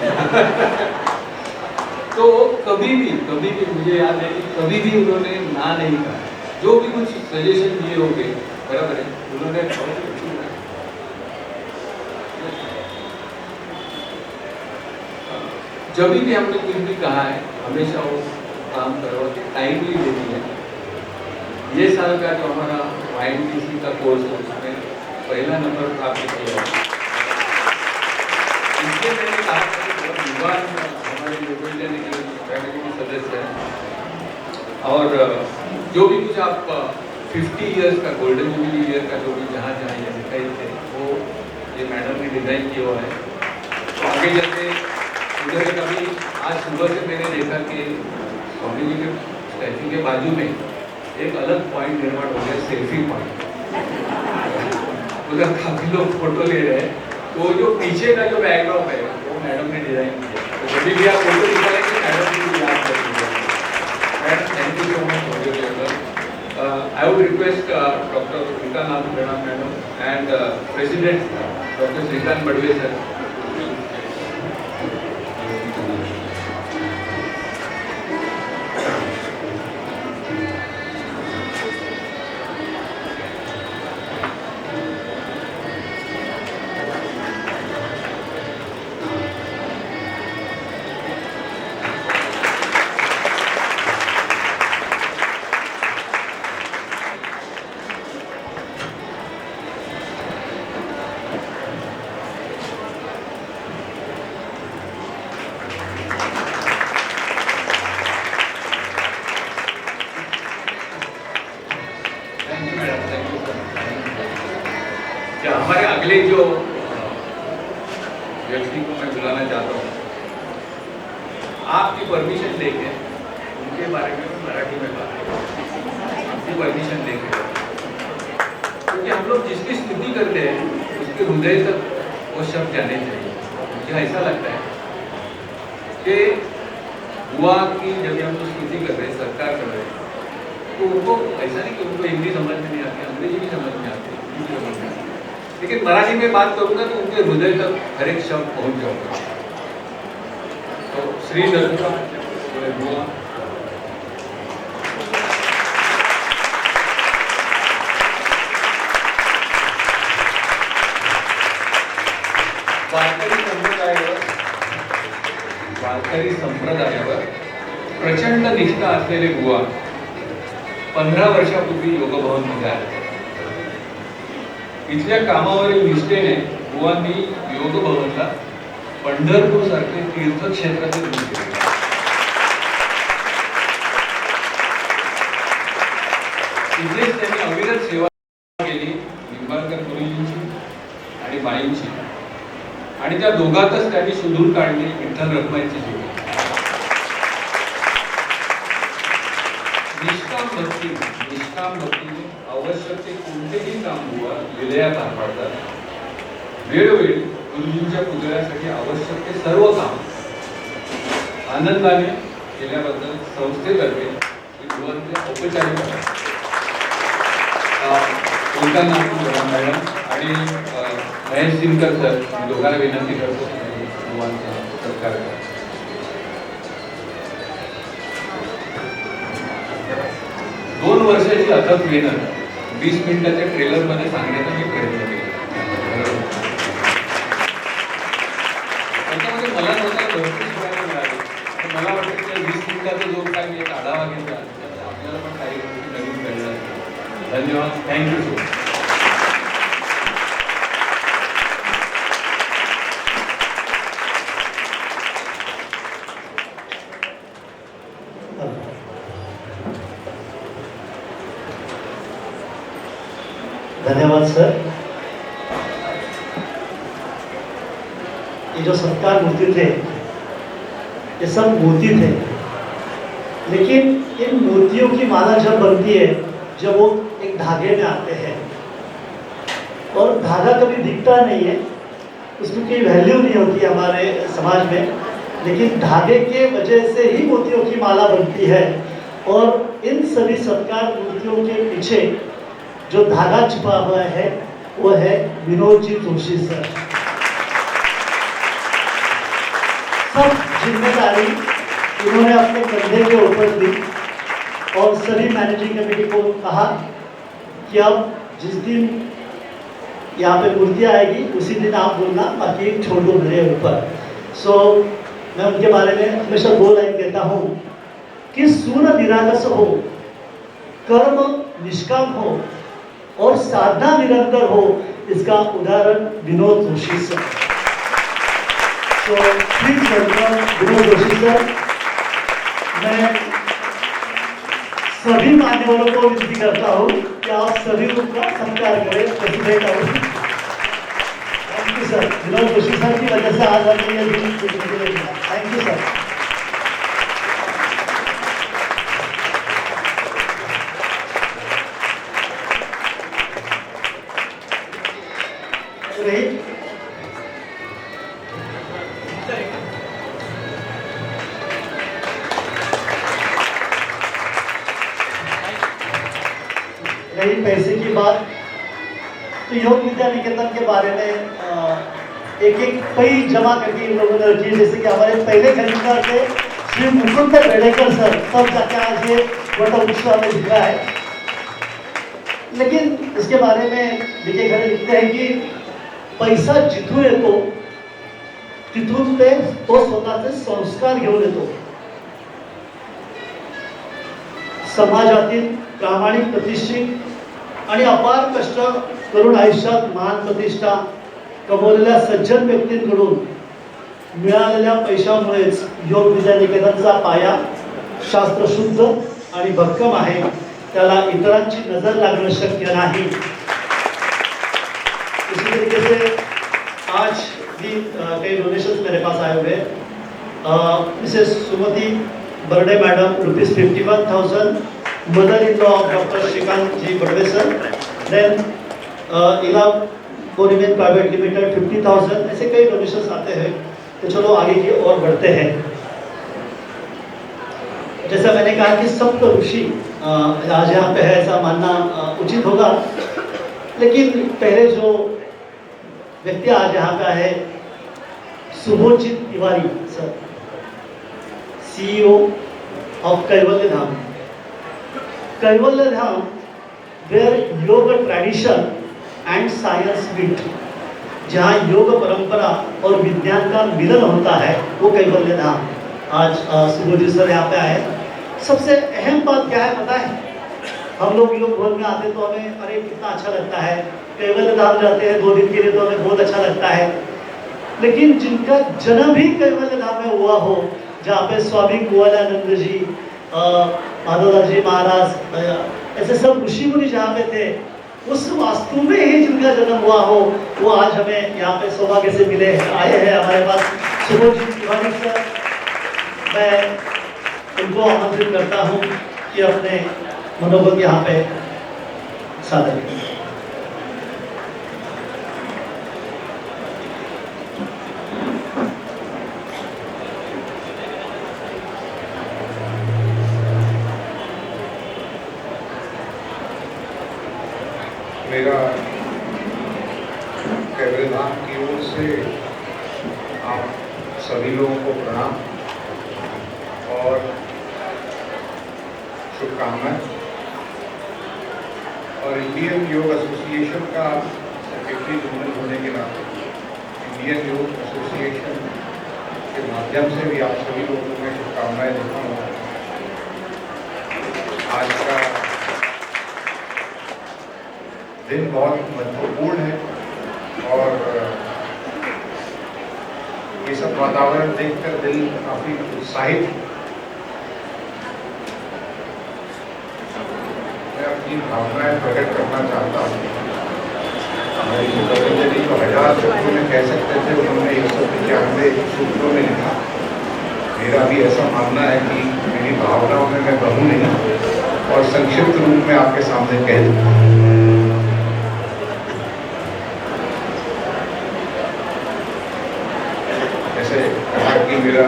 तो कभी भी मुझे याद है कि कभी भी उन्होंने ना नहीं कहा, जो भी कुछ सजेशन दिए होंगे बराबर है, उन्होंने जब भी हमने कुछ भी कहा है हमेशा वो काम करवा के टाइमली देती है। ये साल का जो हमारा YMTC का कोर्स है उसमें पहला नंबर प्राप्त किया है। इसलिए मैंने कहा था कि बहुत युवान हमारे योगविजन फैमिली के सदस्य हैं और जो भी कुछ आप 50 इयर्स का गोल्डन जुबली ईयर का जो भी जहाँ ये दिखाई थे वो ये मैडम ने डिजाइन किया हुआ है। तो आगे जाके उधर कभी आज सुबह से मैंने देखा कि स्वामी जी के स्टैचू के बाजू में एक अलग पॉइंट निर्माण हो गया, सेल्फी पॉइंट। उधर काफी लोग फोटो ले रहे हैं, तो जो पीछे का जो बैकड्रॉप है वो मैडम ने डिजाइन किया। तो जब भी आप फोटो निकालेंगे मैडम की याद करेंगे। Madam thank you so much for your labour. I would request Dr. Rika Nath Madam and President doctor Shrikant Badwe sir, thank you madam, thank you sir. हमारे अगले जो व्यक्ति को मैं बुलाना चाहता हूँ, आपकी परमिशन लेके उनके बारे में मराठी में बात करें, आपकी परमिशन लेके, क्योंकि हम लोग जिसकी स्तुति करते हैं उसके हृदय तक वो शब्द जाने चाहिए। मुझे ऐसा लगता है कि बुआ की जब हम लोग स्तुति कर रहे हैं, सत्कार कर रहे हैं, तो उनको ऐसा नहीं कि उनको हिंदी समझ में नहीं आती, अंग्रेजी भी समझ में आती, हिंदी समझ में आती, लेकिन मराठी में बात करूंगा तो उनके हृदय तक हर एक शब्द पहुंच जाऊंगा। तो श्री दत्ता बुआ, वारकरी संप्रदायावर प्रचंड निष्ठा असलेले बुवा 15 वर्षापूर्वी योगभवनमध्ये आले. इथल्या कामावरील निष्ठेने बुवांनी योगभवनला पंढरपूर सारखे तीर्थक्षेत्राचे रूप दिले. इथेच त्यांनी अविरत सेवा केली निंबाळकर गुरुजींची आणि बाईंची, आणि त्या दोघातच त्यांनी शोधून काढली विठ्ठल रखुमाईची जोडी. निष्काम भक्तीने आवश्यक ते कोणतेही काम बुवा विलया पार पाडतात. वेळोवेळी गुरुजींच्या पुतळ्यासाठी आवश्यक ते सर्व काम आनंदाने केल्याबद्दल संस्थेतर्फे बुवांचे औपचारिक बोलताना मॅडम आणि महेश सिंगकर सर दोघांना विनंती करतो बुवांचा सत्कार करा. दोन वर्षाची अथक मेहनत 20 मिनिटाच्या ट्रेलर मध्ये सांगण्याचा मी प्रयत्न केला. त्याच्यामध्ये मला नव्हता भरपूर शिकायला मिळाले. मला वाटतं की 20 मिनिटाचा जो काय मी एक आढावा घेतला त्यात आपल्याला पण काही गोष्टी नवीन कळल्या. धन्यवाद. Thank you so much. धन्यवाद सर. ये जो सत्कार मूर्ति थे ये सब मोती थे, लेकिन इन मोतियों की माला जब बनती है जब वो एक धागे में आते हैं, और धागा कभी दिखता नहीं है, उसकी कोई वैल्यू नहीं होती हमारे समाज में, लेकिन धागे के वजह से ही मोतियों की माला बनती है. और इन सभी सत्कार मूर्तियों के पीछे जो धागा छिपा हुआ है वो है विनोद जी जोशी सर. सब जिम्मेदारी उन्होंने अपने कंधे के ऊपर ली और सभी मैनेजिंग कमेटी को कहा कि अब जिस दिन यहाँ पे मूर्ति आएगी उसी दिन आप बोलना, बाकी छोड़ दो मेरे ऊपर. सो मैं उनके बारे में हमेशा 2 लाइन कहता हूँ कि सून निरागस हो, कर्म निष्काम हो और साधना निरंतर हो, इसका उदाहरण विनोद जोशी सर. तो please welcome Vinod Joshi sir. मैं सभी मान्यवरों को विनती करता हूँ कि आप सभी उनका सत्कार करें. Thank you sir. Vinod Joshi sir की वजह से आज हमें ये दिन देखने के लिए मिला. Thank you sir. रही पैसे की बात, तो योग विद्या निकेतन के बारे में एक एक कई जमा करके इन लोगों ने रखी है। जैसे कि हमारे पहले खरीददार थे श्री मुकुंद बेड़ेकर सर, तब जाके आज ये वटवृक्ष हमें दिखा है। लेकिन इसके बारे में देखिए घर लिखते हैं कि पैसा जिथून येतो तिथून ते तो स्वतःचे संस्कार घेऊन येतो। समाजातील प्रामाणिक, प्रतिष्ठित आणि अपार कष्ट करून आयुष्यात महान प्रतिष्ठा कमवलेल्या सज्जन व्यक्तींकडून मिळालेल्या पैशामुळेच योग विद्या निकेतनचा पाया शास्त्रशुद्ध आणि भक्कम आहे। त्याला इतरांची नजर लागणं शक्य नाही। इसी तरीके से आज भी कई डोनेशंस मेरे पास आए हुए हैं। Mrs Sumati Barde madam ₹51,000, mother in law of doctor Shrikant ji Badwe sir, then इला बोरीमेन प्राइवेट लिमिटेड 50,000। ऐसे कई डोनेशंस आते हैं। तो चलो आगे की ओर बढ़ते हैं। जैसा मैंने कहा कि सप्त ऋषि आज यहाँ पे है, ऐसा मानना उचित होगा। लेकिन पहले जो व्यक्ति आज यहाँ पे है, Subhojit Tiwari sir, CEO of Kaivalya Dham. Kaivalya Dham where योग ट्रेडिशन एंड साइंस मीट, जहाँ योग परंपरा और विज्ञान का मिलन होता है, वो कैवल्य धाम। आज सुभोजित सर यहाँ पे आए। सबसे अहम बात क्या है पता है? हम लोग योग भवन में आते तो हमें अरे कितना अच्छा लगता है, कैवल्य धाम जाते हैं 2 दिन के लिए तो हमें बहुत अच्छा लगता है। लेकिन जिनका जन्म ही कैवल्य धाम में हुआ हो, जहाँ पे स्वामी कुवलयानंद जी, माधवदास जी महाराज, ऐसे सब ऋषि मुनि जहाँ पे थे, उस वास्तु में ही जिनका जन्म हुआ हो, वो आज हमें यहाँ पे सौभाग्य से मिले आए हैं हमारे पास सुभोजित तिवारी सर। मैं उनको आमंत्रित करता हूँ कि अपने मनोबल यहाँ पे सादर करें। मेरा कैवल्य धाम की ओर से आप सभी लोगों को प्रणाम और शुभकामनाएं। और इंडियन योग एसोसिएशन का सेक्रेटरी जनरल होने के नाते इंडियन योग एसोसिएशन के माध्यम से भी आप सभी लोगों को मैं शुभकामनाएं देता हूँ। आज का दिन बहुत महत्वपूर्ण है और ये सब वातावरण देखकर दिल काफी उत्साहित। मैं अपनी भावनाएं प्रकट करना चाहता हूँ। हमारी पतंजलि को 1000 शब्दों में कह सकते थे, उन्होंने 195 सूत्रों में लिखा। मेरा भी ऐसा मानना है कि मेरी भावनाओं में मैं बहूं नहीं और संक्षिप्त रूप में आपके सामने कह दूँ। मेरा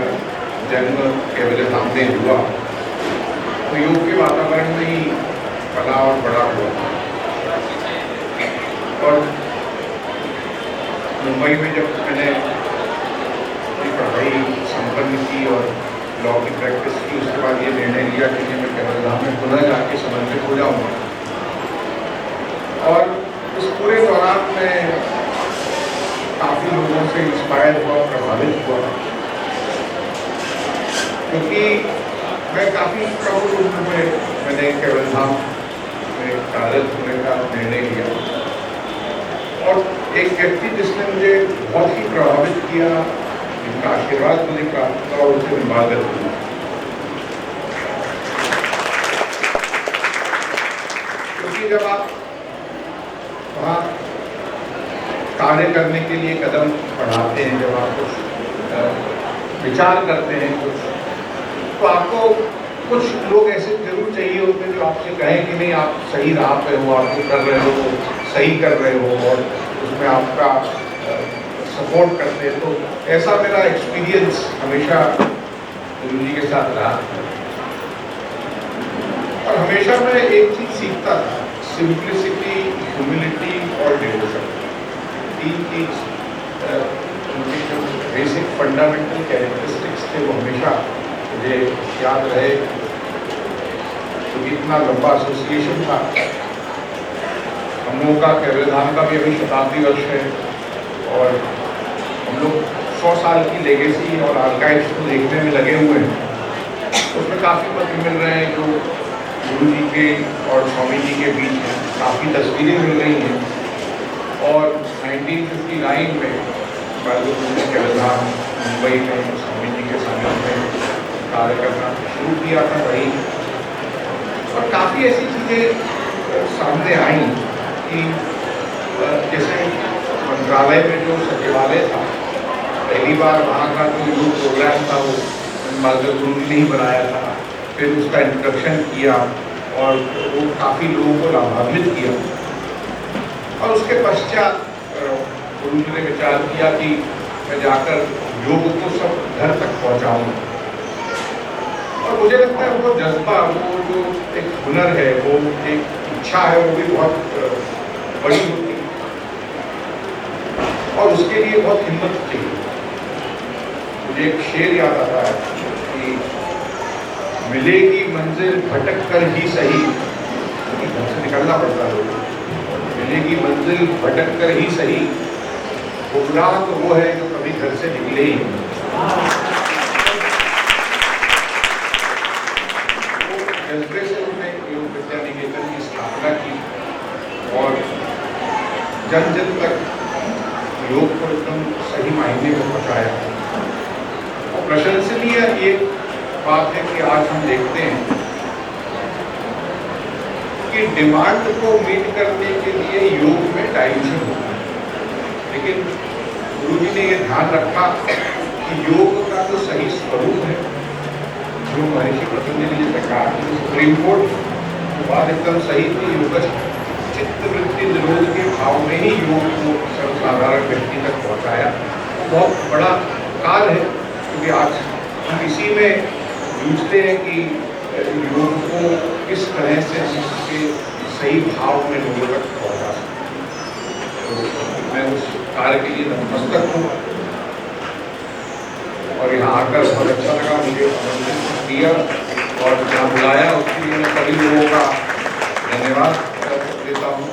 जन्म कैवल्य धाम में हुआ तो योग के वातावरण में ही पला और बड़ा हुआ। और मुंबई में जब मैंने अपनी पढ़ाई संपन्न की और लॉ की प्रैक्टिस की, उसके बाद ये निर्णय लिया कि मैं कैवल्य धाम में पुनः जाके समर्पित हो जाऊंगा। और उस पूरे दौरान मैं काफ़ी लोगों से इंस्पायर हुआ, प्रभावित हुआ, क्योंकि मैं काफ़ी प्रमुख रूप में मैंने कैवल्य धाम में कार्यरत होने का निर्णय लिया। और एक व्यक्ति जिसने मुझे बहुत ही प्रभावित किया, जिनका आशीर्वाद मुझे प्राप्त हुआ, उनसे विवादत हुआ। क्योंकि जब आप वहाँ कार्य करने के लिए कदम बढ़ाते हैं, जब आप कुछ विचार करते हैं, कुछ तो आपको कुछ लोग ऐसे जरूर चाहिए होते हैं जो आपसे कहें कि नहीं आप सही राह पे हो, आप जो कर रहे हो सही कर रहे हो और उसमें आपका सपोर्ट करते हैं। तो ऐसा मेरा एक्सपीरियंस हमेशा गुरु जी के साथ रहा और हमेशा मैं एक चीज़ सीखता था, सिंप्लिसिटी, ह्यूमिलिटी और डिवोशन। उनकी उनके जो बेसिक फंडामेंटल कैरेक्टरिस्टिक्स थे वो हमेशा मुझे याद रहे, क्योंकि इतना लंबा एसोसिएशन था हम लोगों का। कैवलधाम का भी अभी शताब्दी वर्ष है और हम लोग 100 साल की लेगेसी और आर्काइव्स को देखने में लगे हुए हैं। उसमें काफ़ी पत्र मिल रहे हैं जो गुरु जी के और स्वामी जी के बीच हैं, काफ़ी तस्वीरें मिल रही हैं। और 1959 में कैवलधाम मुंबई में स्वामी जी के सानिध्य में कार्य करना शुरू किया था वही। और काफ़ी ऐसी चीज़ें सामने आई कि जैसे मंत्रालय में जो सचिवालय था, पहली बार वहाँ का जो योग प्रोग्राम था वो मालवीय गुरु जी ने ही बनाया था। फिर उसका इंट्रोडक्शन किया और वो काफ़ी लोगों को लाभान्वित किया। और उसके पश्चात गुरु जी ने विचार किया कि मैं जाकर योग को सब घर तक पहुँचाऊँ। और मुझे लगता है वो जज्बा, वो जो एक हुनर है, वो एक इच्छा है, वो भी बहुत बड़ी होती है और उसके लिए बहुत हिम्मत चाहिए। मुझे एक शेर याद आता है कि मिलेगी मंजिल भटक कर ही सही, क्योंकि घर से निकलना पड़ता है, मिलेगी मंजिल भटक कर ही सही, गुमराह तो वो है जो कभी घर से निकले ही नहीं। जज्बे से उन्होंने योग विद्या निकेतन की स्थापना की और जन जन तक योग को एकदम सही मायने में पहुंचाया। और प्रशंसनीय ये बात है कि आज हम देखते हैं कि डिमांड को मीट करने के लिए योग में डाइल्यूशन होता है, लेकिन गुरु जी ने ये ध्यान रखा कि योग का जो सही स्वरूप है, जो महर्षि पतंजलि ने कहा कि सुप्रीम कोर्ट की बात एकदम सही थी, योग चित्त वृत्ति निरोध के भाव में ही योग को सर्वसाधारण व्यक्ति तक पहुंचाया। बहुत बड़ा कार्य है, क्योंकि आज हम इसी में जूझते हैं कि योग को किस तरह से उसके सही भाव में लोगों तक पहुंचा सकते। तो मैं उस कार्य के लिए नतमस्तक हूँ और यहाँ आकर बहुत अच्छा लगा, मुझे आमंत्रित किया और जहाँ बुलाया उसके लिए मैं सभी लोगों का धन्यवाद देता हूँ।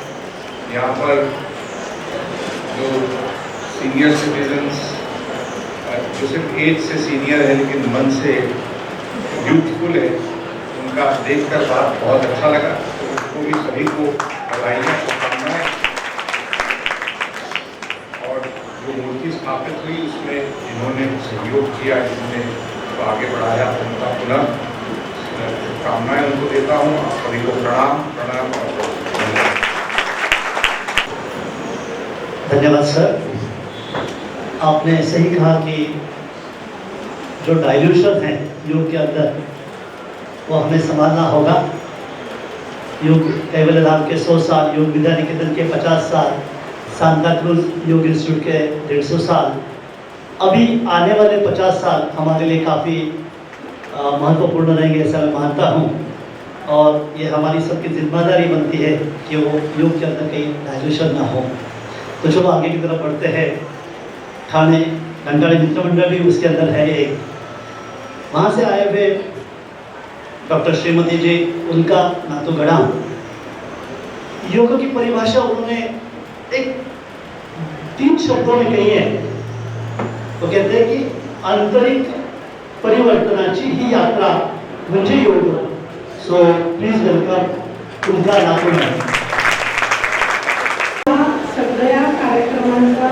यहाँ पर जो सीनियर सिटीजन्स, जो सिर्फ एज से सीनियर है लेकिन मन से यूथफुल है, उनका देखकर बात बहुत अच्छा लगा। तो उसको भी सभी को बधाइयाँ, शुभकामनाएं। और जो मूर्ति स्थापित हुई उसमें जिन्होंने सहयोग किया, जिन्होंने तो आगे बढ़ाया, उनका पुनः शुभकामनाएं उनको देता हूँ। आप सभी को प्रणाम प्रणाम और धन्यवाद सर। आपने सही कहा कि जो डाइल्यूशन है योग के अंदर वो हमें संभालना होगा। योग कैवलधाम के 100 साल, योग विद्या निकेतन के 50 साल, सांता क्रूज योग इंस्टीट्यूट के 150 साल, अभी आने वाले 50 साल हमारे लिए काफ़ी महत्वपूर्ण रहेंगे ऐसा मैं मानता हूँ। और ये हमारी सबकी जिम्मेदारी बनती है कि वो योग के अंदर कहीं डाइल्यूशन ना हो। तो चलो आगे की तरफ बढ़ते हैं। ठाणे घंटाड़ी मित्र मंडल भी उसके अंदर है एक, वहाँ से आए हुए डॉक्टर श्रीमती जी, उनका नातुगढ़ा। योग की परिभाषा उन्होंने एक 3 शब्दों में कही है। वो कहते हैं कि आंतरिक परिवर्तनाची ही यात्रा म्हणजे योग। सो प्लीज वेलकम उनका नातुगढ़ा। सगळ्या कार्यक्रमांचा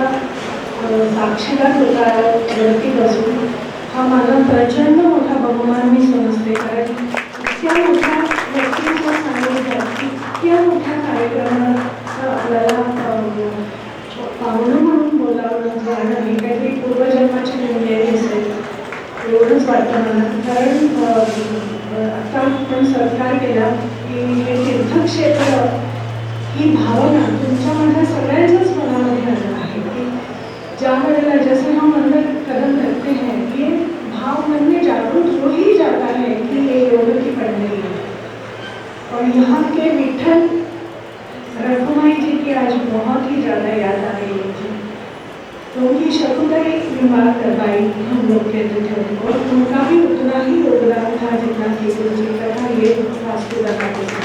साक्षीदार होता वरती बसून हा माझा प्रचंड मोठा बहुमान मी समजते, कारण इतक्या मोठ्या व्यक्तींच्या सानिध्यात इतक्या मोठ्या कार्यक्रमात आपल्याला पाहुणं म्हणून बोलावलं जाणं ही काहीतरी पूर्वजन्माची निर्णय दिसेल एवढंच वाटतं मला. कारण आता आपण सरकार केला की हे तीर्थक्षेत्र ही भावना तुमच्या माझ्या सगळ्यांच्याच मनामध्ये आलं आहे की ज्या वेळेला जैसे हम अंदर कदम रखते हैं, ये भाव मन में जागरूक हो ही जाता है कि ये योग की पंडली है। और यहाँ के विठल रघुमाई जी की आज बहुत ही ज़्यादा याद आ रही है। तो उनकी शकुंतली विवाह करवाई, हम लोग कहते थे उनको, और उनका भी उतना ही योगदान था जितना कि गुरु जी का था, ये वास्तु बताते थे।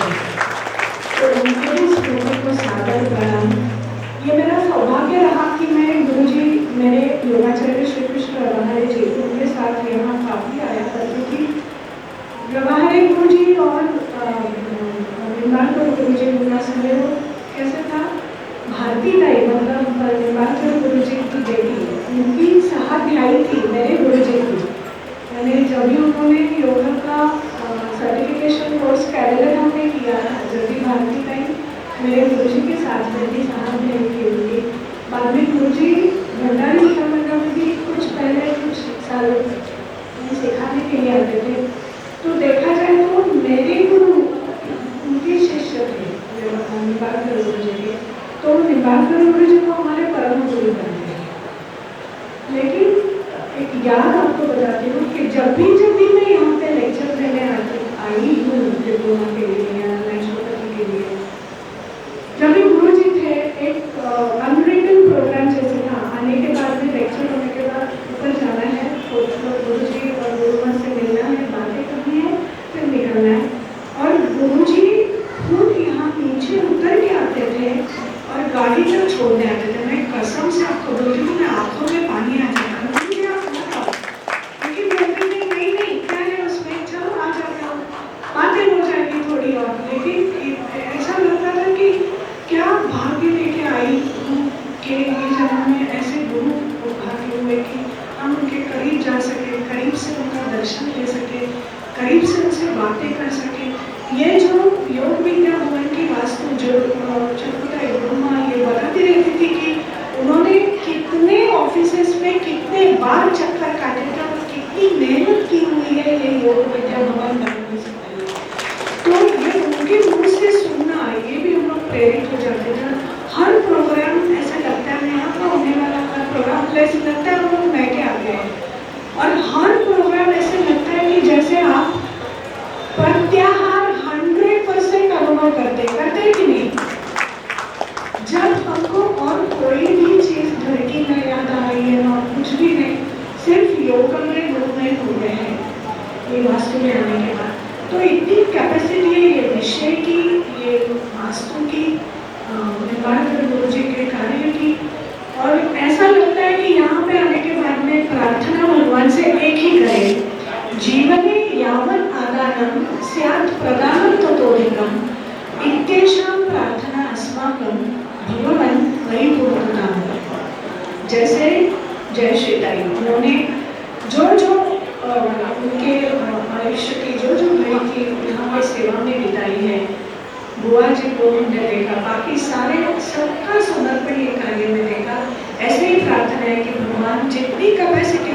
तो उनके भी स्मृति को सादर प्रणाम। ये मेरा सौभाग्य रहा कि मैं गुरु जी, मेरे योगाचार्य श्री कृष्ण व्यवहारे जी, उनके साथ यहाँ काफ़ी आया करती थी। व्यवहारे गुरु जी और निम्बालकर गुरु जी उनका सहयोग कैसे था, भारती दाई मतलब निम्बालकर गुरु जी की बेटी, उनकी सहाध्यायी थी मेरे गुरु जी की। मैंने जब भी उन्होंने योगा का सर्टिफिकेशन कोर्स कैरेलम में किया था, जब भी भारती दाई मेरे गुरु जी के साथ मेरी सहाध्यायी थी उनकी। बाद में गुरु जी भंडारी विद्या मंडल में भी कुछ पहले कुछ साल सिखाने के लिए आते थे। तो देखा जाए तो मेरे गुरु उनके शिष्य थे निम्बालकर गुरु जी के, तो निम्बालकर गुरु जी को हमारे परम गुरु बनते हैं। लेकिन एक याद आपको बताती हूँ कि जब भी मैं यहाँ पे लेक्चर देने आई हूँ डिप्लोमा के लिए या नेचुरोपैथी के लिए, जब भी गुरु जी थे, एक अनरिटन प्रोग्राम जैसे था, आने के बाद में लेक्चर होने के बाद ऊपर जाना है, गुरु जी और गुरुवन से मिलना है, बातें करनी है, फिर निकलना है। और गुरु जी खुद यहाँ नीचे उतर के आते थे और गाड़ी तक छोड़ने आते थे। मैं कसम से आपको बोल रही हूँ, मैं आंखों में पानी आ जाता, मुझे आप मत आओ, लेकिन बोलते थे नहीं क्या है उसमें, चलो आ जाता हूँ, बातें हो जाएगी थोड़ी और। लेकिन ऐसा लगता था कि क्या भाग्य लेके आई हूँ कि ये जन्म में ऐसे गुरु भाग्य हुए कि हम उनके करीब जा सके, करीब से उनका दर्शन ले सके, करीब से उनसे बातें कर सके। ये जो योग विद्या भवन की वास्तु जो चकुता ब्रह्मा ये बताती रहती थी कि उन्होंने कितने ऑफिसेस में कितने बार चक्कर काटे थे और कितनी मेहनत की हुई है ये योग विद्या भवन बनाने से पहले। तो ये उनके मुंह से सुनना, ये भी हम लोग प्रेरित हो जाते थे। हर प्रोग्राम ऐसा लगता है यहाँ का होने वाला, हर प्रोग्राम ऐसे लगता है हम लोग मैं के आ गए, और हर प्रोग्राम ऐसे लगता है कि जैसे आप प्रत्याहार 100% अनुभव करते कि नहीं। जब हमको और कोई भी चीज घर की न याद आ रही है ना कुछ भी नहीं, सिर्फ योग में मूवमेंट हो गए हैं ये वास्तु में आने के बाद। तो इतनी कैपेसिटी है ये विषय की, ये वास्तु की, निम्बालकर गुरु जी के कार्य की। और ऐसा लगता है कि यहाँ पे आने के बाद में प्रार्थना भगवान से एक ही करें, जीवने यावत् आदानं स्यात् प्रदानं ततोऽधिकम्, इत्येषां प्रार्थना अस्माकं भगवान वही पूर्णताम्। जैसे जय श्री दाई उन्होंने जो उनके आयुष्य की जो घड़ी की यहाँ पर सेवा में बिताई है, बुआ जी को हमने देखा, बाकी सारे सबका समर्पण ये कार्य में देखा। ऐसे ही प्रार्थना है कि भगवान जितनी कैपेसिटी